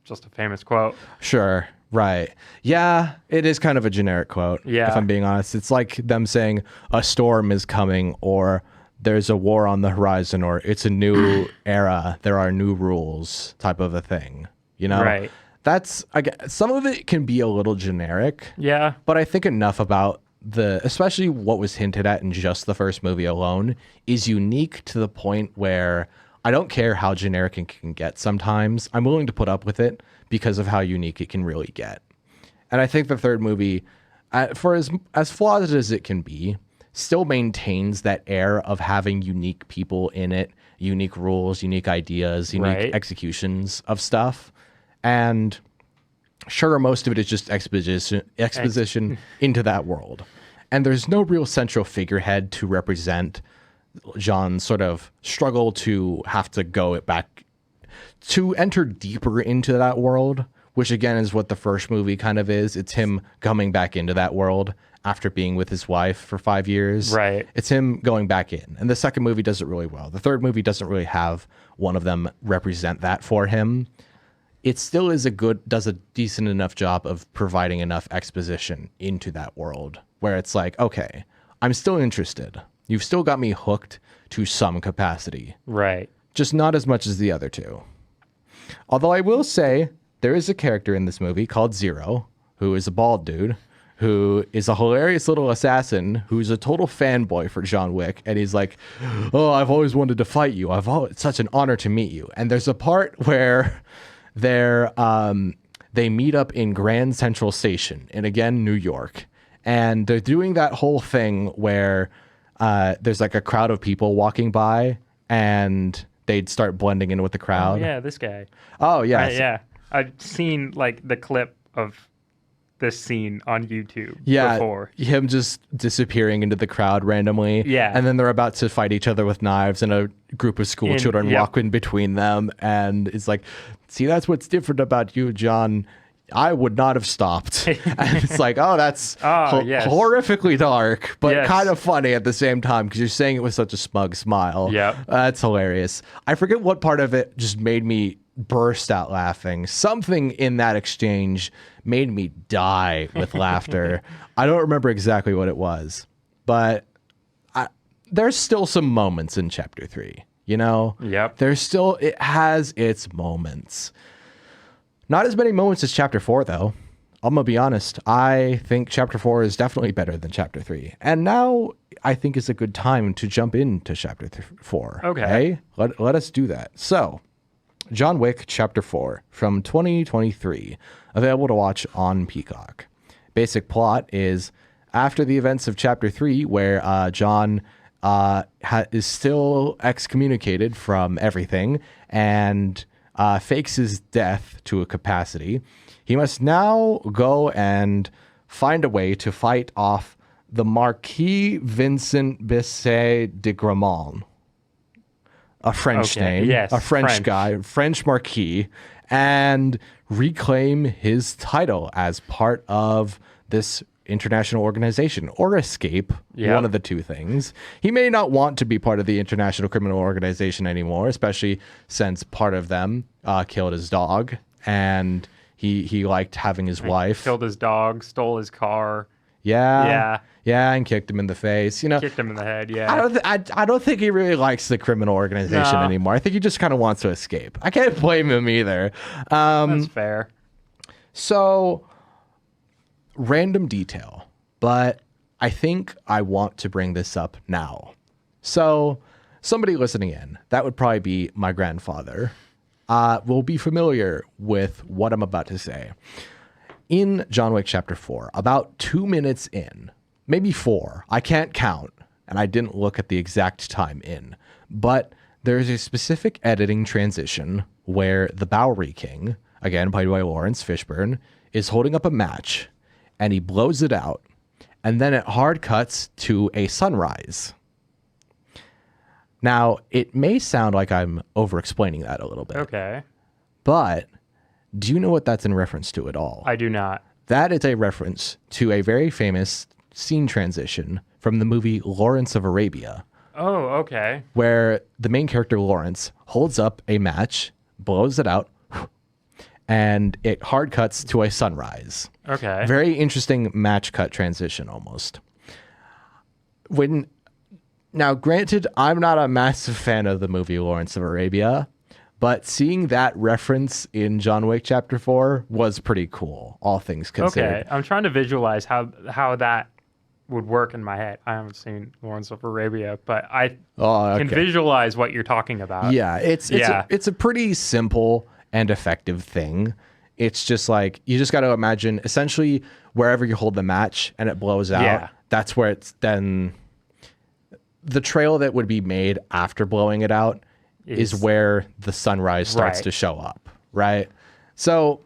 just a famous quote. Sure. Right. Yeah, it is kind of a generic quote, if I'm being honest. It's like them saying a storm is coming, or there's a war on the horizon, or it's a new era, there are new rules type of a thing, you know? Right. That's, some of it can be a little generic. Yeah. But I think enough about especially what was hinted at in just the first movie alone is unique to the point where I don't care how generic it can get sometimes. I'm willing to put up with it because of how unique it can really get. And I think the third movie, for as flawed as it can be, still maintains that air of having unique people in it, unique rules, unique ideas, unique executions of stuff. And sure, most of it is just exposition into that world. And there's no real central figurehead to represent John's sort of struggle to have to go back, to enter deeper into that world, which again is what the first movie kind of is. It's him coming back into that world after being with his wife for 5 years. Right. It's him going back in. And the second movie does it really well. The third movie doesn't really have one of them represent that for him. It still does a decent enough job of providing enough exposition into that world where it's like, okay, I'm still interested. You've still got me hooked to some capacity. Right. Just not as much as the other two. Although I will say there is a character in this movie called Zero, who is a bald dude, who is a hilarious little assassin who's a total fanboy for John Wick. And he's like, oh, I've always wanted to fight you. It's such an honor to meet you. And there's a part where they meet up in Grand Central Station in, again, New York. And they're doing that whole thing where there's like a crowd of people walking by and they'd start blending in with the crowd. Oh, yeah, this guy. Oh, yeah. Yeah. I've seen like the clip of this scene on YouTube before. Him just disappearing into the crowd randomly. Yeah. And then they're about to fight each other with knives and a group of school children walk in between them. And it's like, see, that's what's different about you, John. I would not have stopped. And it's like, oh, that's horrifically dark, but kind of funny at the same time because you're saying it with such a smug smile. Yeah. That's hilarious. I forget what part of it just made me burst out laughing. Something in that exchange made me die with laughter. I don't remember exactly what it was, but there's still some moments in chapter 3, you know? Yep. It has its moments. Not as many moments as chapter 4, though. I'm going to be honest. I think chapter 4 is definitely better than chapter 3. And now I think is a good time to jump into chapter 4. Okay. Let us do that. So, John Wick chapter 4 from 2023, available to watch on Peacock. Basic plot is after the events of chapter 3, where John is still excommunicated from everything and fakes his death to a capacity. He must now go and find a way to fight off the Marquis Vincent Bisset de Gramont, a French name, a French guy, French Marquis, and reclaim his title as part of this international organization, or escape, one of the two things. He may not want to be part of the international criminal organization anymore, especially since part of them killed his dog, and he liked having his wife. Killed his dog, stole his car. Yeah, and kicked him in the face. Kicked him in the head. Yeah. I don't think he really likes the criminal organization anymore. I think he just kind of wants to escape. I can't blame him either. That's fair. So, random detail, but I think I want to bring this up now. So, somebody listening in, that would probably be my grandfather, will be familiar with what I'm about to say. In John Wick Chapter 4, about 2 minutes in, maybe 4, I can't count, and I didn't look at the exact time in, but there's a specific editing transition where the Bowery King, again played by Lawrence Fishburne, is holding up a match, and he blows it out, and then it hard cuts to a sunrise. Now, it may sound like I'm over-explaining that a little bit. Okay. But do you know what that's in reference to at all? I do not. That is a reference to a very famous scene transition from the movie Lawrence of Arabia. Oh, okay. Where the main character, Lawrence, holds up a match, blows it out, and it hard cuts to a sunrise. Okay. Very interesting match cut transition almost. Now, granted, I'm not a massive fan of the movie Lawrence of Arabia, but seeing that reference in John Wick Chapter 4 was pretty cool, all things considered. Okay, I'm trying to visualize how that would work in my head. I haven't seen Lawrence of Arabia, but I can visualize what you're talking about. Yeah, it's a pretty simple and effective thing. It's just like, you just got to imagine, essentially, wherever you hold the match and it blows out, that's where it's then... The trail that would be made after blowing it out is where the sunrise starts to show up, right? So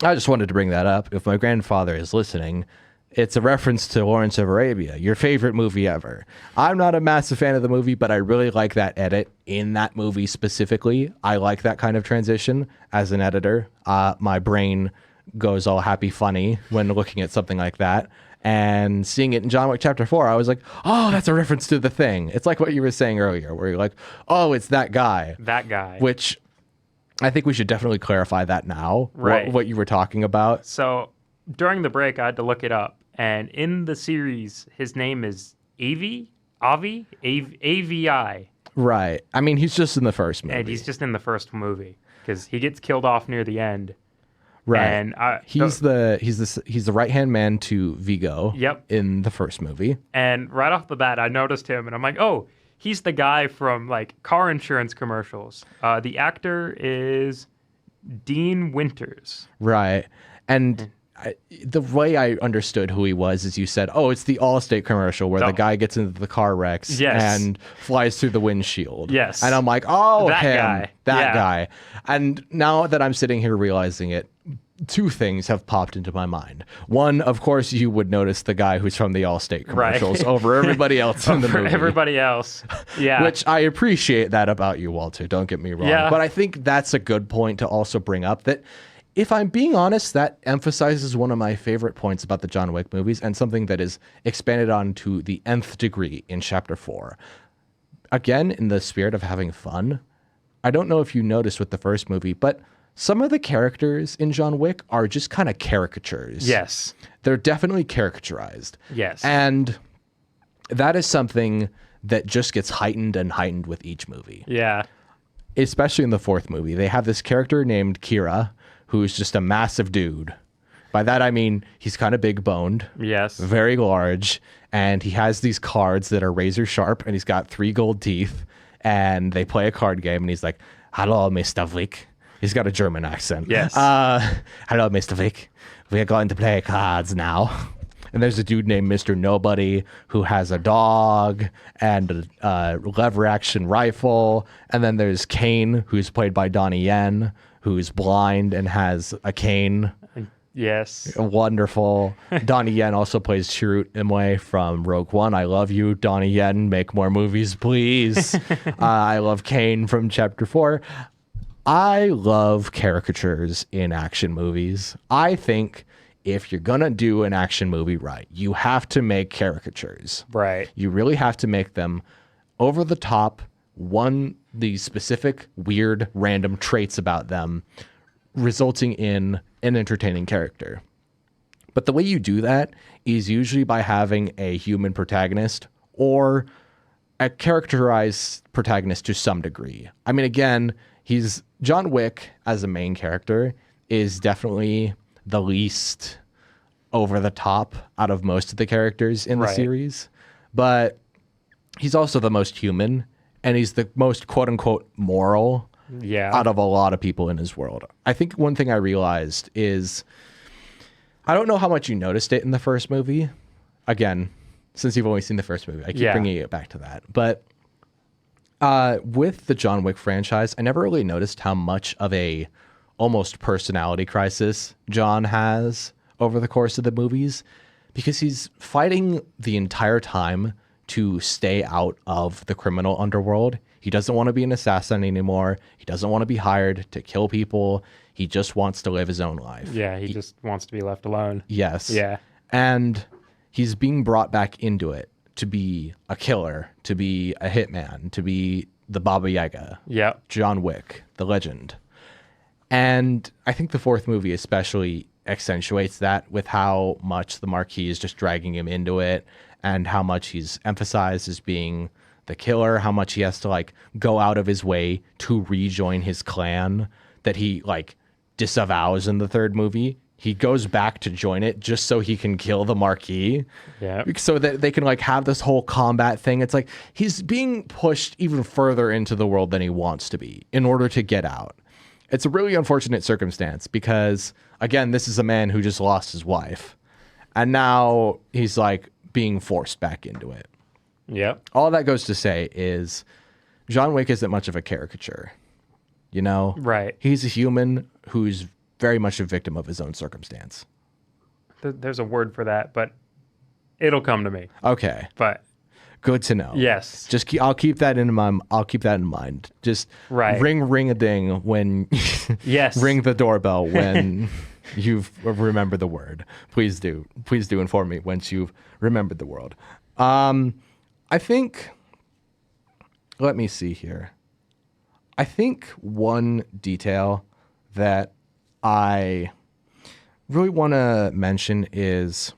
I just wanted to bring that up. If my grandfather is listening, it's a reference to Lawrence of Arabia, your favorite movie ever. I'm not a massive fan of the movie, but I really like that edit in that movie specifically. I like that kind of transition as an editor. My brain goes all happy funny when looking at something like that. And seeing it in John Wick Chapter 4, I was like, oh, that's a reference to the thing. It's like what you were saying earlier, where you're like, oh, it's that guy. That guy. Which I think we should definitely clarify that now, what you were talking about. So during the break, I had to look it up. And in the series, his name is Avi? A-V-I. Right. I mean, he's just in the first movie. And he's just in the first movie because he gets killed off near the end. Right. And he's the right-hand man to Vigo in the first movie. And right off the bat, I noticed him, and I'm like, oh, he's the guy from, like, car insurance commercials. The actor is Dean Winters. Right. And the way I understood who he was is you said, oh, it's the Allstate commercial where the guy gets into the car wrecks and flies through the windshield. Yes. And I'm like, oh, that guy. And now that I'm sitting here realizing it, two things have popped into my mind. One, of course, you would notice the guy who's from the Allstate commercials over everybody else in the movie. Everybody else. Yeah. Which I appreciate that about you, Walter. Don't get me wrong. Yeah. But I think that's a good point to also bring up, that if I'm being honest, that emphasizes one of my favorite points about the John Wick movies, and something that is expanded on to the nth degree in Chapter 4. Again, in the spirit of having fun, I don't know if you noticed with the first movie, but some of the characters in John Wick are just kind of caricatures. Yes. They're definitely caricaturized. Yes. And that is something that just gets heightened and heightened with each movie. Yeah. Especially in the fourth movie. They have this character named Kira, who's just a massive dude. By that, I mean, he's kind of big boned. Yes. Very large. And he has these cards that are razor sharp, and he's got 3 gold teeth. And they play a card game, and he's like, hello, Mr. Wick. He's got a German accent. Yes. Hello, Mr. Wick. We're going to play cards now. And there's a dude named Mr. Nobody who has a dog and a lever action rifle. And then there's Kane, who's played by Donnie Yen, who's blind and has a cane. Yes. Wonderful. Donnie Yen also plays Chirrut Imwe from Rogue One. I love you, Donnie Yen. Make more movies, please. I love Kane from Chapter 4. I love caricatures in action movies. I think if you're going to do an action movie right, you have to make caricatures. Right. You really have to make them over the top, these specific, weird, random traits about them, resulting in an entertaining character. But the way you do that is usually by having a human protagonist or a characterized protagonist to some degree. I mean, again, John Wick as a main character is definitely the least over the top out of most of the characters in the series, but he's also the most human, and he's the most quote unquote moral out of a lot of people in his world. I think one thing I realized is, I don't know how much you noticed it in the first movie. Again, since you've only seen the first movie, I keep bringing it back to that. But with the John Wick franchise, I never really noticed how much of a almost personality crisis John has over the course of the movies, because he's fighting the entire time to stay out of the criminal underworld. He doesn't want to be an assassin anymore. He doesn't want to be hired to kill people. He just wants to live his own life. Yeah, he just wants to be left alone. Yes. Yeah. And he's being brought back into it to be a killer, to be a hitman, to be the Baba Yaga. Yeah. John Wick, the legend. And I think the fourth movie especially accentuates that with how much the Marquis is just dragging him into it, and how much he's emphasized as being the killer, how much he has to like go out of his way to rejoin his clan that he like disavows in the third movie. He goes back to join it just so he can kill the Marquis. Yeah. So that they can like have this whole combat thing. It's like he's being pushed even further into the world than he wants to be in order to get out. It's a really unfortunate circumstance because, again, this is a man who just lost his wife. And now he's like being forced back into it. Yep. All that goes to say is John Wick isn't much of a caricature, you know? Right. He's a human who's very much a victim of his own circumstance. There's a word for that, but it'll come to me. Okay. But good to know. yes. I'll keep that in mind. Just ring a ding when yes. ring the doorbell when you've remembered the word. Please do inform me once you've remembered the word. I think, let me see here. I think one detail that I really want to mention is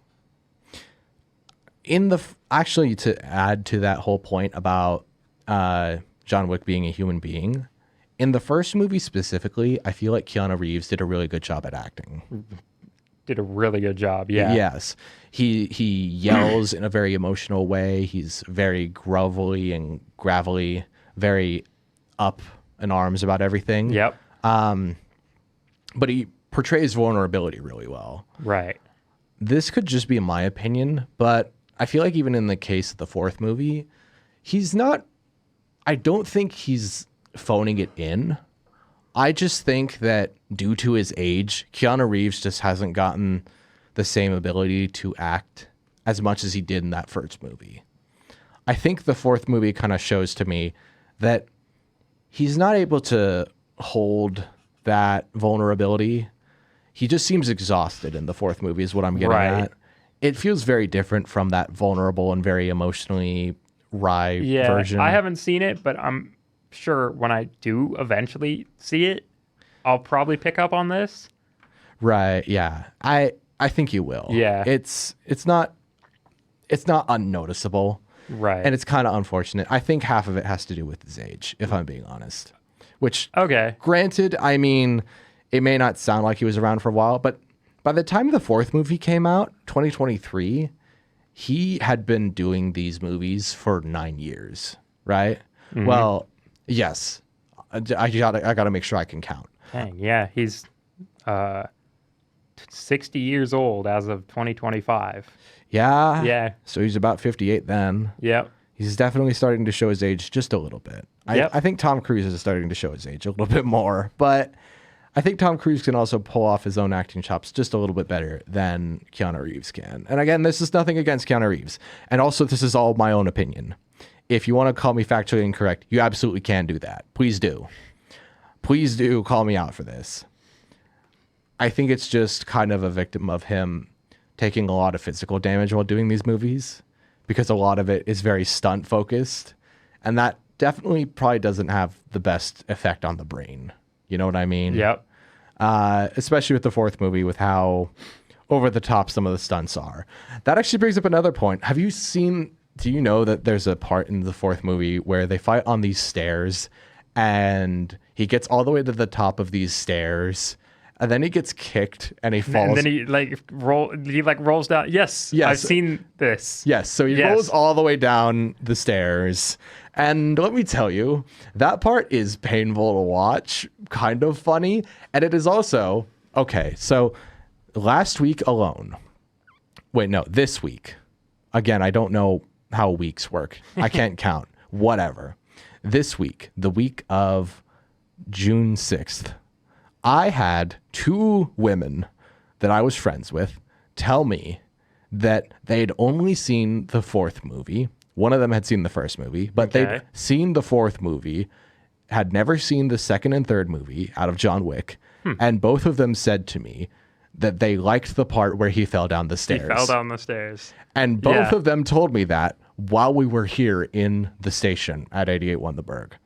actually to add to that whole point about John Wick being a human being. In the first movie specifically, I feel like Keanu Reeves did a really good job at acting. Did a really good job, yeah. Yes. He yells in a very emotional way. He's very grovelly and gravelly, very up in arms about everything. Yep. But he portrays vulnerability really well. Right. This could just be my opinion, but I feel like even in the case of the fourth movie, I don't think he's phoning it in. I just think that due to his age, Keanu Reeves just hasn't gotten the same ability to act as much as he did in that first movie. I think the fourth movie kind of shows to me that he's not able to hold that vulnerability. He just seems exhausted in the fourth movie is what I'm getting at. It feels very different from that vulnerable and very emotionally wry version. I haven't seen it, but I'm sure when I do eventually see it, I'll probably pick up on this. Right, yeah. I think you will. Yeah. It's not unnoticeable. Right. And it's kind of unfortunate. I think half of it has to do with his age, if I'm being honest. Which, granted, I mean, it may not sound like he was around for a while, but by the time the fourth movie came out, 2023, he had been doing these movies for 9 years, right? Mm-hmm. Well, yes. I gotta make sure I can count. Dang, yeah. He's 60 years old as of 2025. Yeah. Yeah. So he's about 58 then. Yep. He's definitely starting to show his age just a little bit. I think Tom Cruise is starting to show his age a little bit more, but I think Tom Cruise can also pull off his own acting chops just a little bit better than Keanu Reeves can. And again, this is nothing against Keanu Reeves. And also, this is all my own opinion. If you want to call me factually incorrect, you absolutely can do that. Please do. Please do call me out for this. I think it's just kind of a victim of him taking a lot of physical damage while doing these movies, because a lot of it is very stunt focused. And that definitely probably doesn't have the best effect on the brain. You know what I mean? Yep. Especially with the fourth movie, with how over the top some of the stunts are. That actually brings up another point. Do you know that there's a part in the fourth movie where they fight on these stairs and he gets all the way to the top of these stairs and then he gets kicked and he falls. And then he rolls down. Yes. I've seen this. Yes. So he rolls all the way down the stairs. And let me tell you, that part is painful to watch, kind of funny. And it is also, okay, so this week. Again, I don't know how weeks work. I can't count. Whatever. This week, the week of June 6th, I had 2 women that I was friends with tell me that they'd only seen the fourth movie. One of them had seen the first movie, but they'd seen the fourth movie, had never seen the second and third movie out of John Wick. And both of them said to me that they liked the part where he fell down the stairs. He fell down the stairs. And both of them told me that while we were here in the station at 88.1 The Burg.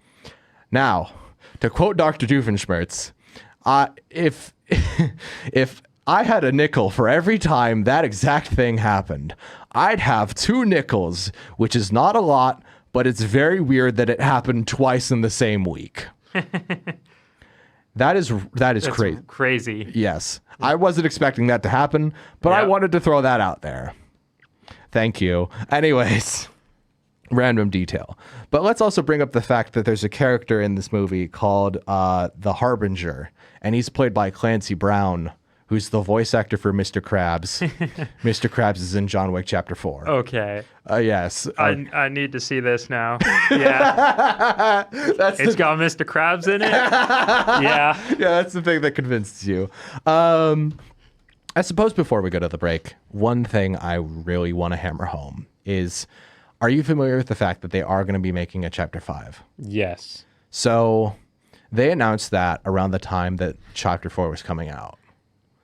Now, to quote Dr. Doofenshmirtz, if I had a nickel for every time that exact thing happened, I'd have 2 nickels, which is not a lot, but it's very weird that it happened twice in the same week. That's crazy. Crazy. Yes. I wasn't expecting that to happen, but I wanted to throw that out there. Thank you. Anyways, random detail. But let's also bring up the fact that there's a character in this movie called the Harbinger, and he's played by Clancy Brown, who's the voice actor for Mr. Krabs. Mr. Krabs is in John Wick Chapter 4. Okay. Yes. I need to see this now. Yeah. It's got Mr. Krabs in it? Yeah. Yeah, that's the thing that convinces you. I suppose before we go to the break, one thing I really want to hammer home is, are you familiar with the fact that they are going to be making a Chapter 5? Yes. So they announced that around the time that Chapter 4 was coming out.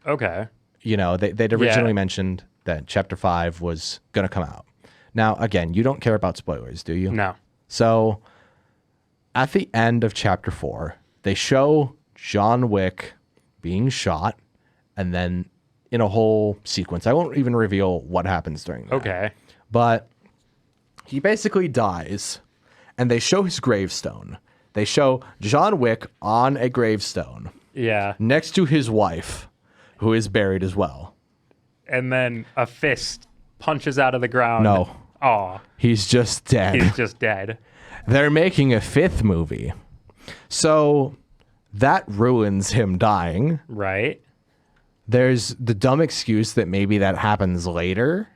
Okay. You know, they'd originally mentioned that Chapter 5 was going to come out. Now, again, you don't care about spoilers, do you? No. So at the end of Chapter 4, they show John Wick being shot, and then in a whole sequence. I won't even reveal what happens during that. Okay. But he basically dies, and they show his gravestone. They show John Wick on a gravestone. Yeah. Next to his wife, who is buried as well. And then a fist punches out of the ground. No. Aw. He's just dead. He's just dead. They're making a 5th movie. So that ruins him dying. Right. There's the dumb excuse that maybe that happens later,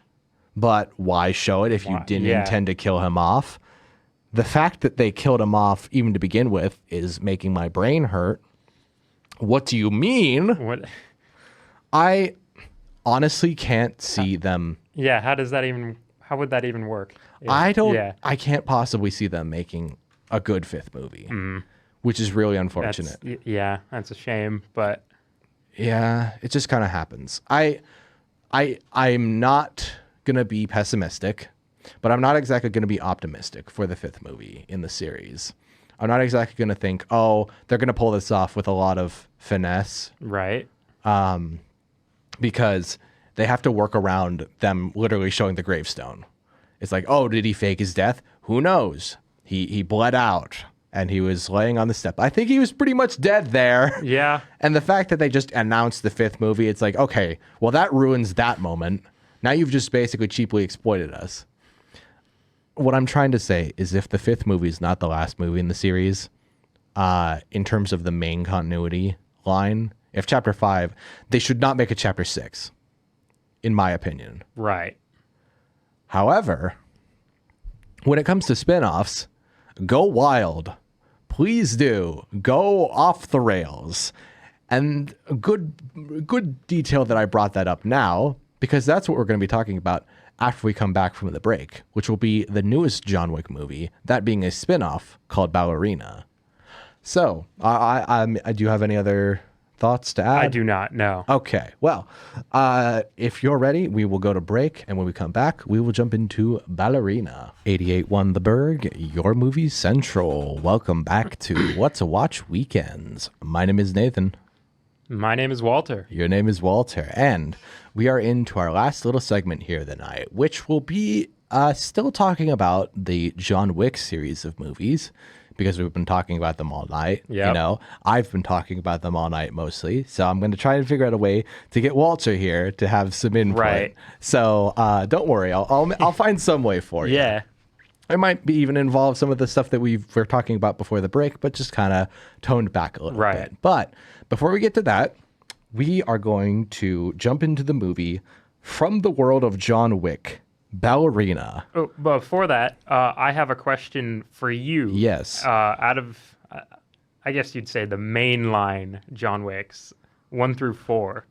but why show it if you didn't intend to kill him off? The fact that they killed him off even to begin with is making my brain hurt. What do you mean? What? I honestly can't see them. Yeah, how would that even work? I can't possibly see them making a good 5th movie, which is really unfortunate. That's a shame, but yeah, it just kind of happens. I'm not going to be pessimistic, but I'm not exactly going to be optimistic for the 5th movie in the series. I'm not exactly going to think, oh, they're going to pull this off with a lot of finesse. Right. Because they have to work around them literally showing the gravestone. It's like, oh, did he fake his death? Who knows? He bled out and he was laying on the step. I think he was pretty much dead there. Yeah. And the fact that they just announced the 5th movie, it's like, okay, well, that ruins that moment. Now you've just basically cheaply exploited us. What I'm trying to say is, if the 5th movie is not the last movie in the series, in terms of the main continuity line, if Chapter 5, they should not make a Chapter 6, in my opinion. Right. However, when it comes to spinoffs, go wild. Please do. Go off the rails. And a good detail that I brought that up now, because that's what we're going to be talking about after we come back from the break, which will be the newest John Wick movie, that being a spin-off called Ballerina. So, I do you have any other thoughts to add? I do not, no. Okay, well, if you're ready, we will go to break, and when we come back, we will jump into Ballerina. 88.1 The Burg, your movie central. Welcome back to What to Watch Weekends. My name is Nathan. My name is Walter. Your name is Walter, and we are into our last little segment here tonight, which will be still talking about the John Wick series of movies, because we've been talking about them all night. Yep. You know, I've been talking about them all night mostly, so I'm going to try and figure out a way to get Walter here to have some input. Right. So don't worry, I'll find some way for you. Yeah. It might be even involve some of the stuff that we were talking about before the break, but just kind of toned back a little bit. But before we get to that, we are going to jump into the movie from the world of John Wick, Ballerina. Oh, before that, I have a question for you. Yes. Out of, I guess you'd say the mainline John Wicks, 1 through 4.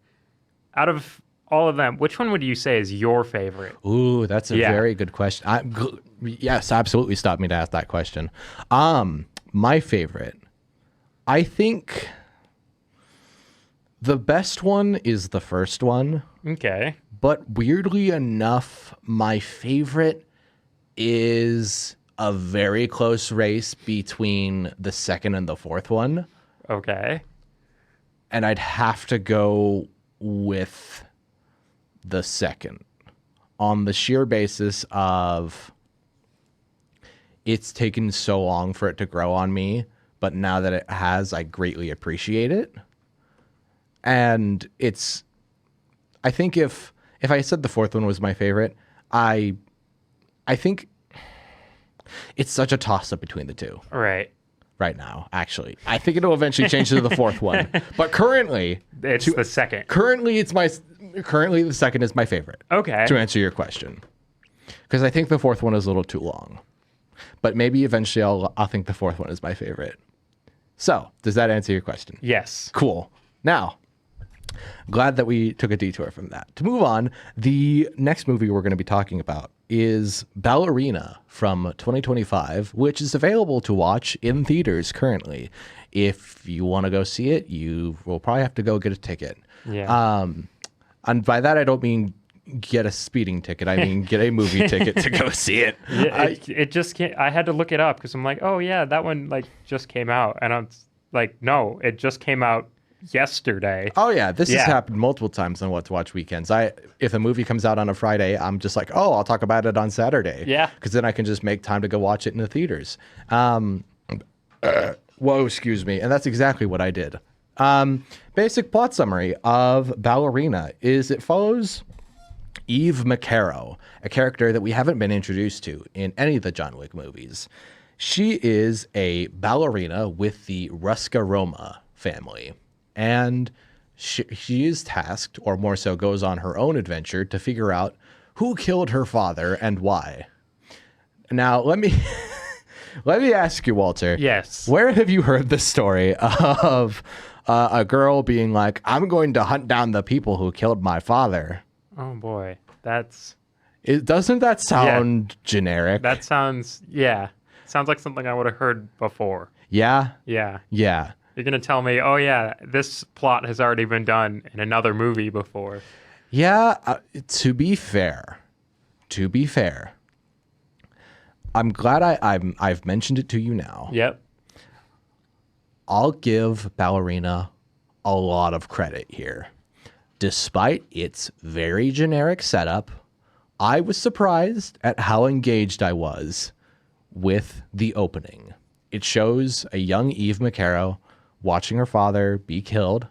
Out of all of them, which one would you say is your favorite? Ooh, that's a very good question. Yes, absolutely. Stop me to ask that question. My favorite, I think the best one is the first one. Okay. But weirdly enough, my favorite is a very close race between the second and the fourth one. Okay. And I'd have to go with the second on the sheer basis of it's taken so long for it to grow on me, but now that it has, I greatly appreciate it. And I think if I said the fourth one was my favorite, I think it's such a toss-up between the two. Right now, actually. I think it'll eventually change to the fourth one. But currently... It's the second. Currently, the second is my favorite. Okay. To answer your question. Because I think the fourth one is a little too long. But maybe eventually I'll think the fourth one is my favorite. So, does that answer your question? Yes. Cool. Now, glad that we took a detour from that. To move on, the next movie we're going to be talking about is Ballerina from 2025, which is available to watch in theaters currently. If you want to go see it, you will probably have to go get a ticket. Yeah. And by that, I don't mean get a speeding ticket. I mean get a movie ticket to go see it. Yeah, it just can't. I had to look it up because I'm like, oh yeah, that one just came out, and I'm like, no, it just came out yesterday. Oh yeah, this has happened multiple times on What to Watch Weekends. If a movie comes out on a Friday, I'm just like, oh, I'll talk about it on Saturday. Yeah, because then I can just make time to go watch it in the theaters. Whoa, excuse me, and that's exactly what I did. Basic plot summary of Ballerina is it follows Eve McCarrow, a character that we haven't been introduced to in any of the John Wick movies. She is a ballerina with the Ruska Roma family, and she is tasked, or more so goes on her own adventure, to figure out who killed her father and why. Now, let me ask you, Walter. Yes. Where have you heard the story of a girl being like, I'm going to hunt down the people who killed my father? Oh boy, doesn't that sound generic? That sounds like something I would have heard before. Yeah? Yeah. Yeah. You're going to tell me, oh yeah, this plot has already been done in another movie before. Yeah, to be fair, I'm glad I've mentioned it to you now. Yep. I'll give Ballerina a lot of credit here. Despite its very generic setup, I was surprised at how engaged I was with the opening. It shows a young Eve McCarrow watching her father be killed,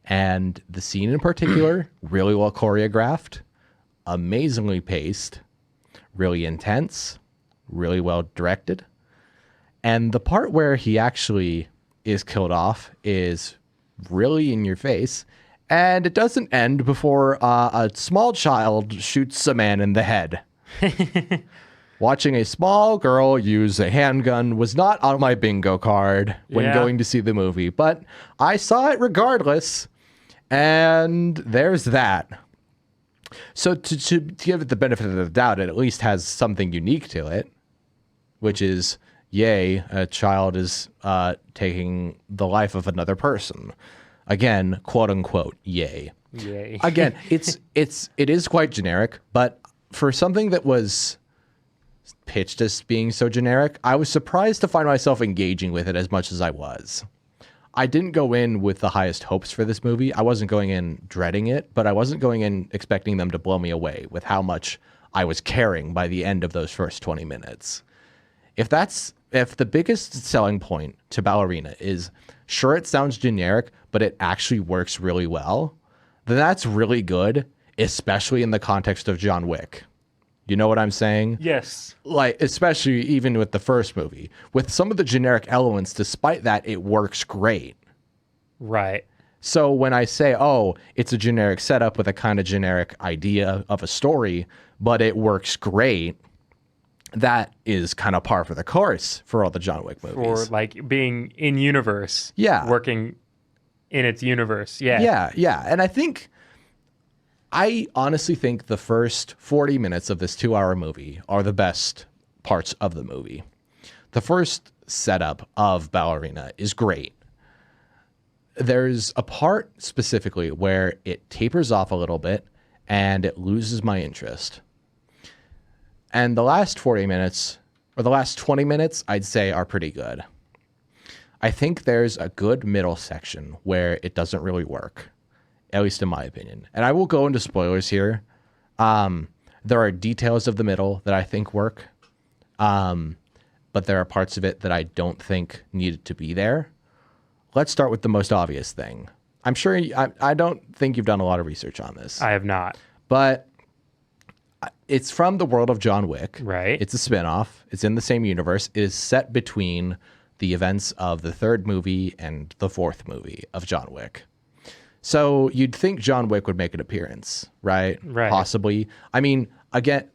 and the scene in particular, really well choreographed, amazingly paced, really intense, really well directed. And the part where he actually is killed off is really in your face. And it doesn't end before a small child shoots a man in the head. Watching a small girl use a handgun was not on my bingo card when going to see the movie, but I saw it regardless, and there's that. So to give it the benefit of the doubt, it at least has something unique to it, which is, yay, a child is taking the life of another person. Again, quote unquote, yay. Yay. Again, it is quite generic, but for something that was pitched as being so generic, I was surprised to find myself engaging with it as much as I was. I didn't go in with the highest hopes for this movie. I wasn't going in dreading it, but I wasn't going in expecting them to blow me away with how much I was caring by the end of those first 20 minutes. If the biggest selling point to Ballerina is, sure, it sounds generic, but it actually works really well, then that's really good, especially in the context of John Wick. You know what I'm saying? Yes. Like, especially even with the first movie. With some of the generic elements, despite that, it works great. Right. So when I say, oh, it's a generic setup with a kind of generic idea of a story, but it works great, that is kind of par for the course for all the John Wick movies. For, like, being in universe. Yeah. Working in its universe. Yeah. Yeah. And I honestly think the first 40 minutes of this 2-hour movie are the best parts of the movie. The first setup of Ballerina is great. There's a part specifically where it tapers off a little bit and it loses my interest. And the last 40 minutes, or the last 20 minutes, I'd say are pretty good. I think there's a good middle section where it doesn't really work, at least in my opinion. And I will go into spoilers here. There are details of the middle that I think work, but there are parts of it that I don't think needed to be there. Let's start with the most obvious thing. I'm sure I don't think you've done a lot of research on this. I have not. But it's from the world of John Wick. Right. It's a spinoff. It's in the same universe. It is set between the events of the third movie and the fourth movie of John Wick. So you'd think John Wick would make an appearance, right? Right. Possibly. I mean, again,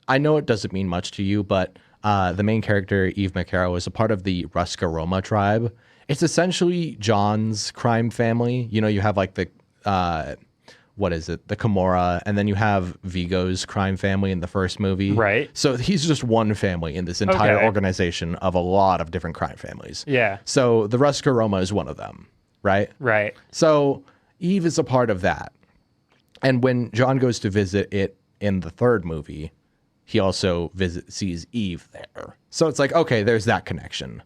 I know it doesn't mean much to you, but the main character, Eve McCarroll, is a part of the Roscaroma tribe. It's essentially John's crime family. You know, you have like the, the Camorra, and then you have Vigo's crime family in the first movie. Right. So he's just one family in this entire organization of a lot of different crime families. Yeah. So the Roscaroma is one of them, right? Right. So Eve is a part of that. And when John goes to visit it in the third movie, he also sees Eve there. So it's like, okay, there's that connection.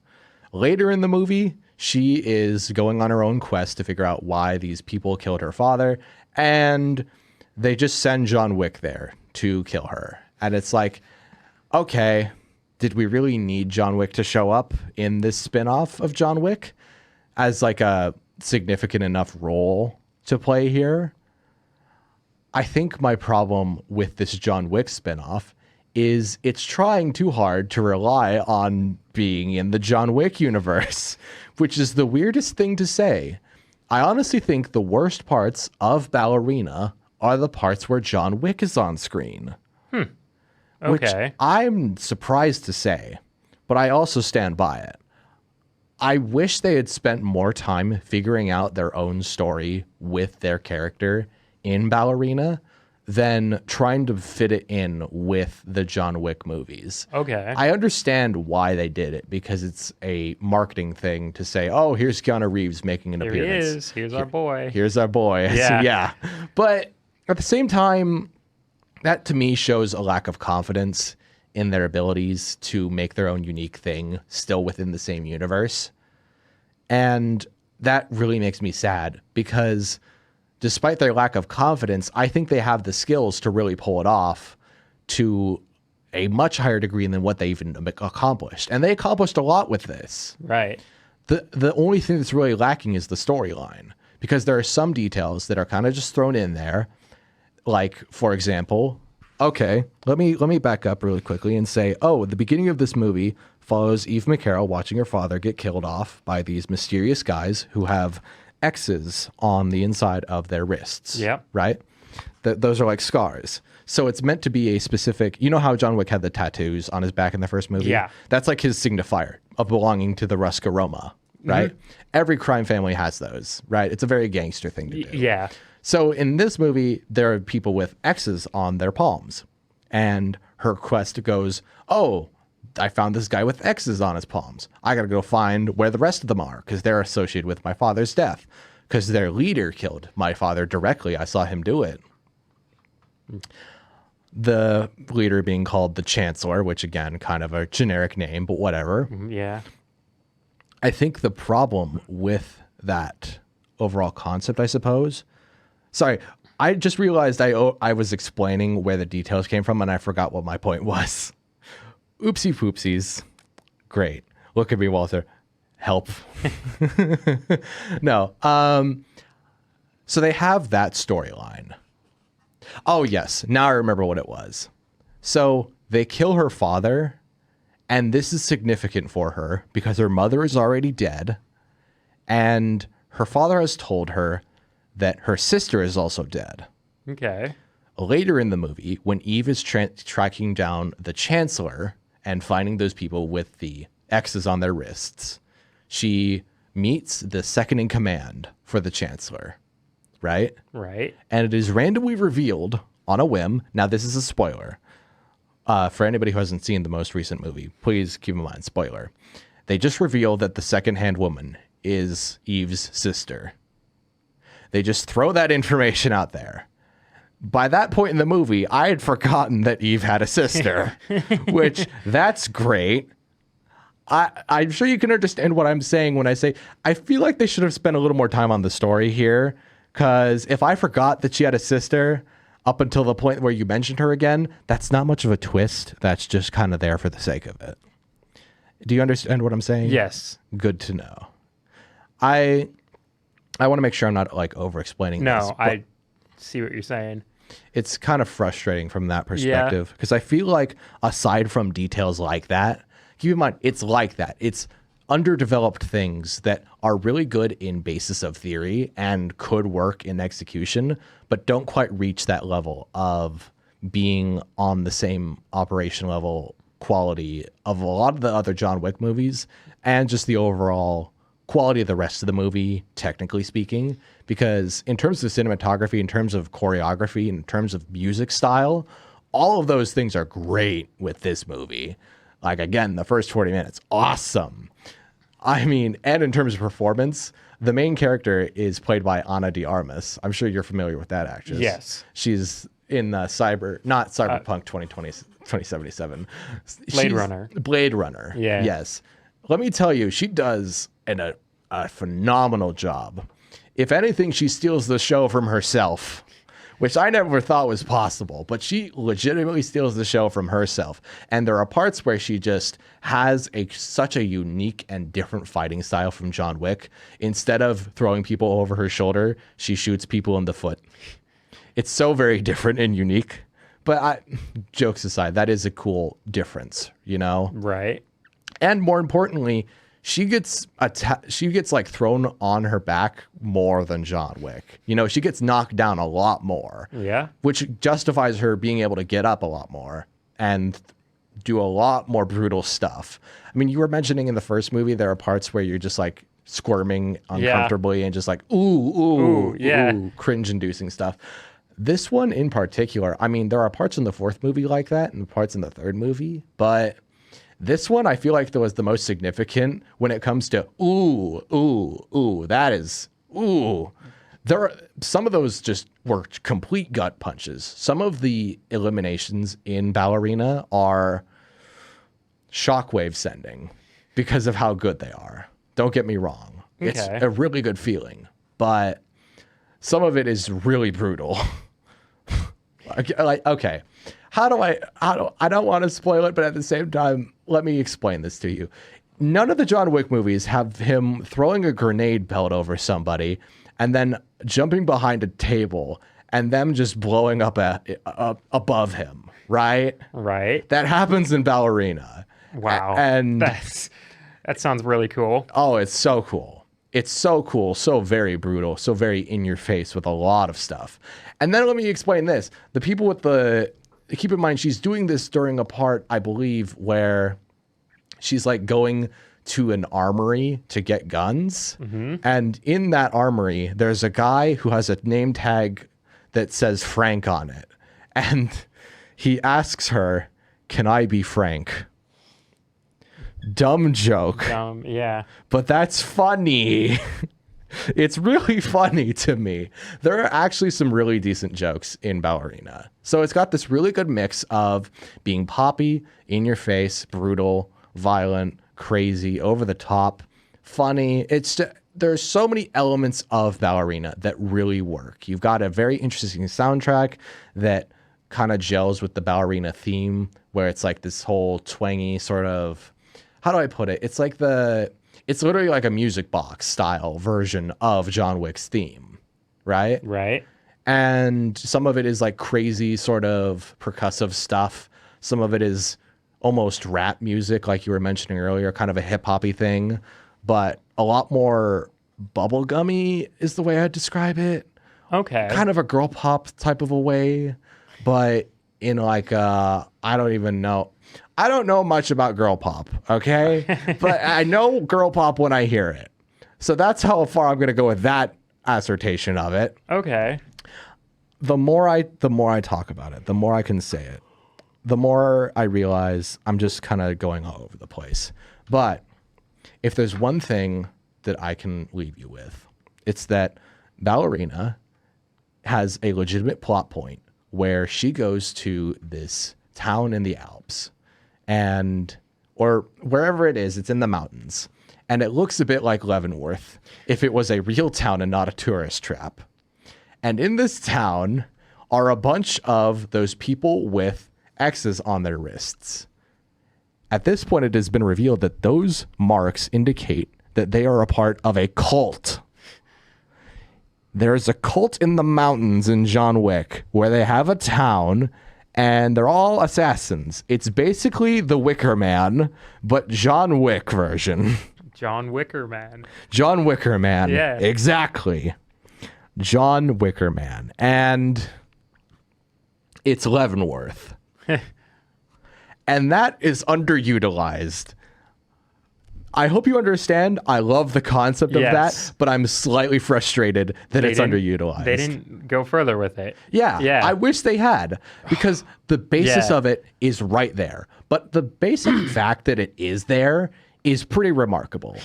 Later in the movie, she is going on her own quest to figure out why these people killed her father, and they just send John Wick there to kill her. And it's like, okay, did we really need John Wick to show up in this spinoff of John Wick as like a significant enough role to play here? I think my problem with this John Wick spinoff is it's trying too hard to rely on being in the John Wick universe, which is the weirdest thing to say. I honestly think the worst parts of Ballerina are the parts where John Wick is on screen. Okay. Which I'm surprised to say, but I also stand by it. I wish they had spent more time figuring out their own story with their character in Ballerina than trying to fit it in with the John Wick movies. Okay. I understand why they did it, because it's a marketing thing to say, oh, here's Keanu Reeves making an appearance. Here he is. Here's our boy. Here's our boy. Yeah. Yeah. But at the same time, that to me shows a lack of confidence in their abilities to make their own unique thing still within the same universe. And that really makes me sad, because despite their lack of confidence, I think they have the skills to really pull it off to a much higher degree than what they even accomplished. And they accomplished a lot with this. Right. The only thing that's really lacking is the storyline, because there are some details that are kind of just thrown in there. Like, for example, okay, let me back up really quickly and say, oh, the beginning of this movie follows Eve McCarroll watching her father get killed off by these mysterious guys who have X's on the inside of their wrists. Yep. Right? Those are like scars. So it's meant to be a specific, you know how John Wick had the tattoos on his back in the first movie? Yeah. That's like his signifier of belonging to the Roscaroma, right? Every crime family has those, right? It's a very gangster thing to do. Yeah. So in this movie, there are people with X's on their palms. And her quest goes, oh, I found this guy with X's on his palms. I got to go find where the rest of them are because they're associated with my father's death. Because their leader killed my father directly. I saw him do it. The leader being called the Chancellor, which again, kind of a generic name, but whatever. Yeah. I think the problem with that overall concept, I suppose. Sorry, I just realized I was explaining where the details came from and I forgot what my point was. Oopsie poopsies. Great. Look at me, Walter. Help. No. So they have that storyline. Oh, yes. Now I remember what it was. So they kill her father, and this is significant for her because her mother is already dead, and her father has told her that her sister is also dead. Okay. Later in the movie, when Eve is tracking down the Chancellor and finding those people with the X's on their wrists, she meets the second in command for the Chancellor, right? Right. And it is randomly revealed on a whim. Now, this is a spoiler. For anybody who hasn't seen the most recent movie, please keep in mind, spoiler. They just reveal that the second-hand woman is Eve's sister. They just throw that information out there. By that point in the movie, I had forgotten that Eve had a sister, which that's great. I'm sure you can understand what I'm saying when I say I feel like they should have spent a little more time on the story here, because if I forgot that she had a sister up until the point where you mentioned her again, that's not much of a twist. That's just kind of there for the sake of it. Do you understand what I'm saying? Yes. Good to know. I want to make sure I'm not like over-explaining this. No, I see what you're saying. It's kind of frustrating from that perspective because I feel like aside from details like that, keep in mind, it's like that. It's underdeveloped things that are really good in basis of theory and could work in execution, but don't quite reach that level of being on the same operation level quality of a lot of the other John Wick movies and just the overall quality of the rest of the movie, technically speaking, because in terms of cinematography, in terms of choreography, in terms of music style, all of those things are great with this movie. Like, again, the first 40 minutes, awesome. I mean, and in terms of performance, the main character is played by Ana de Armas. I'm sure you're familiar with that actress. Yes. She's in not Cyberpunk 2077. Blade Runner. Yeah. Yes. Let me tell you, she does a phenomenal job. If anything, she steals the show from herself, which I never thought was possible, but she legitimately steals the show from herself. And there are parts where she just has such a unique and different fighting style from John Wick. Instead of throwing people over her shoulder, she shoots people in the foot. It's so very different and unique. But jokes aside, that is a cool difference, you know? Right. And more importantly, she gets like thrown on her back more than John Wick. You know, she gets knocked down a lot more. Yeah. Which justifies her being able to get up a lot more and do a lot more brutal stuff. I mean, you were mentioning in the first movie, there are parts where you're just like squirming uncomfortably and just like, ooh, cringe-inducing stuff. This one in particular, I mean, there are parts in the fourth movie like that and parts in the third movie, but this one I feel like was the most significant when it comes to There are some of those just were complete gut punches. Some of the eliminations in Ballerina are shockwave sending because of how good they are. Don't get me wrong. Okay. It's a really good feeling, but some of it is really brutal. Like, okay, I don't want to spoil it, but at the same time, let me explain this to you. None of the John Wick movies have him throwing a grenade belt over somebody and then jumping behind a table and them just blowing up above him, right? Right. That happens in Ballerina. Wow. And that sounds really cool. Oh, it's so cool. It's so cool, so very brutal, so very in your face with a lot of stuff. And then let me explain this. The people with keep in mind, she's doing this during a part, I believe, where she's like going to an armory to get guns. Mm-hmm. And in that armory, there's a guy who has a name tag that says Frank on it. And he asks her, "Can I be Frank?" Dumb joke. Dumb, yeah. But that's funny. It's really funny to me. There are actually some really decent jokes in Ballerina. So it's got this really good mix of being poppy, in your face, brutal, violent, crazy, over the top, funny. There's so many elements of Ballerina that really work. You've got a very interesting soundtrack that kind of gels with the Ballerina theme, where it's like this whole twangy sort of, how do I put it? It's literally like a music box style version of John Wick's theme, right? Right. And some of it is like crazy sort of percussive stuff. Some of it is almost rap music, like you were mentioning earlier, kind of a hip hoppy thing, but a lot more bubblegummy is the way I'd describe it. Okay. Kind of a girl pop type of a way, but in like I don't know much about girl pop, okay? But I know girl pop when I hear it. So that's how far I'm going to go with that assertion of it. Okay. The more I talk about it, the more I can say it, the more I realize I'm just kind of going all over the place. But if there's one thing that I can leave you with, it's that Ballerina has a legitimate plot point where she goes to this town in the Alps, or wherever it is, it's in the mountains. And it looks a bit like Leavenworth if it was a real town and not a tourist trap. And in this town are a bunch of those people with X's on their wrists. At this point, it has been revealed that those marks indicate that they are a part of a cult. There's a cult in the mountains in John Wick where they have a town and they're all assassins. It's basically the Wicker Man, but John Wick version. John Wicker Man. John Wicker Man. Yeah. Exactly. John Wicker Man. And it's Leavenworth. And that is underutilized. I hope you understand. I love the concept of that, but I'm slightly frustrated that it's underutilized. They didn't go further with it. Yeah. I wish they had, because the basis of it is right there. But the basic fact that it is there is pretty remarkable.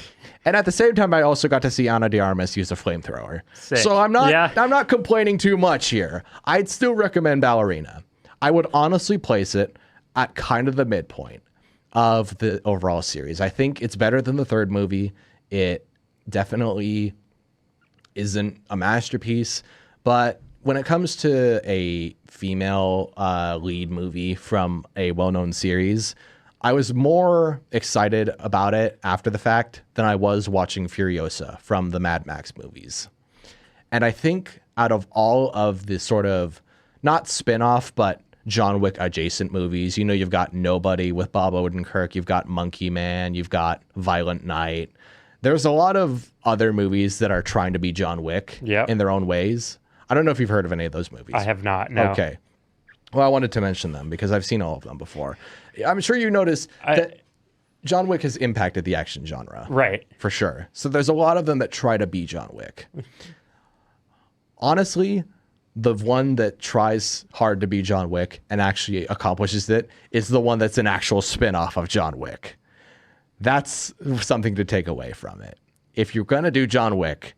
And at the same time, I also got to see Ana de Armas use a flamethrower. Sick. So I'm not complaining too much here. I'd still recommend Ballerina. I would honestly place it at kind of the midpoint of the overall series. I think it's better than the third movie. It definitely isn't a masterpiece, but when it comes to a female lead movie from a well-known series, I was more excited about it after the fact than I was watching Furiosa from the Mad Max movies. And I think out of all of the sort of, not spin-off, but John Wick adjacent movies, you've got Nobody with Bob Odenkirk, you've got Monkey Man, you've got Violent Night. There's a lot of other movies that are trying to be John Wick in their own ways. I don't know if you've heard of any of those movies. I have not, no. Okay. Well, I wanted to mention them because I've seen all of them before. I'm sure you noticed that John Wick has impacted the action genre. Right. For sure. So there's a lot of them that try to be John Wick. Honestly, the one that tries hard to be John Wick and actually accomplishes it is the one that's an actual spin-off of John Wick. That's something to take away from it. If you're going to do John Wick,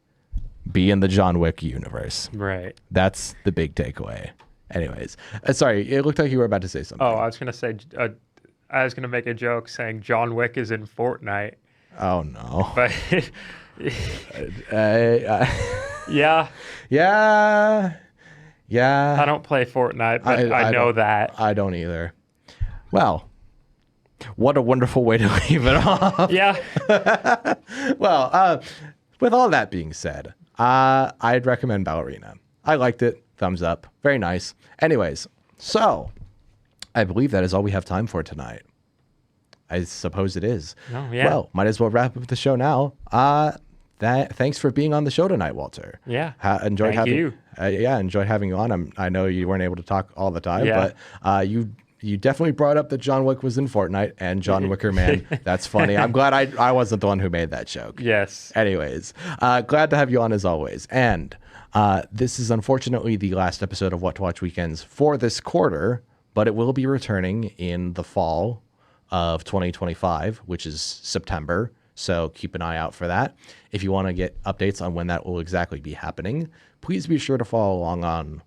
be in the John Wick universe. Right. That's the big takeaway. Anyways, sorry, it looked like you were about to say something. Oh, I was going to say, I was going to make a joke saying John Wick is in Fortnite. Oh, no. But yeah. Yeah. I don't play Fortnite, but I know that. I don't either. Well, what a wonderful way to leave it off. Yeah. Well, with all that being said, I'd recommend Ballerina. I liked it. Thumbs up. Very nice. Anyways, so I believe that is all we have time for tonight. I suppose it is. Oh, yeah. Well, might as well wrap up the show now. thanks for being on the show tonight, Walter. Yeah. Enjoyed having you on. I know you weren't able to talk all the time, but you definitely brought up that John Wick was in Fortnite and John Wicker Man. That's funny. I'm glad I wasn't the one who made that joke. Yes. Anyways, glad to have you on as always. And this is unfortunately the last episode of What to Watch Weekends for this quarter, but it will be returning in the fall of 2025, which is September. So keep an eye out for that. If you want to get updates on when that will exactly be happening, please be sure to follow along on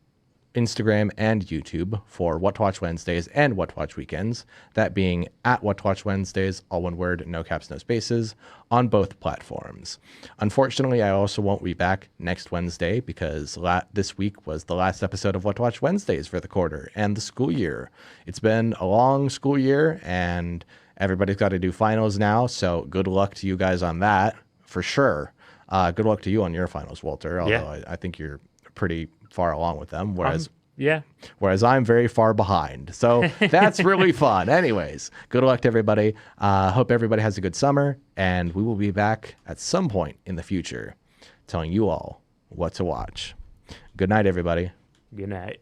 Instagram and YouTube for What to Watch Wednesdays and What to Watch Weekends, that being at What to Watch Wednesdays, all one word, no caps, no spaces, on both platforms. Unfortunately, I also won't be back next Wednesday because this week was the last episode of What to Watch Wednesdays for the quarter and the school year. It's been a long school year and everybody's got to do finals now, so good luck to you guys on that, for sure. Good luck to you on your finals, Walter, although I think you're pretty far along with them, whereas I'm very far behind. So that's really fun. Anyways, good luck to everybody. Hope everybody has a good summer, and we will be back at some point in the future telling you all what to watch. Good night, everybody. Good night.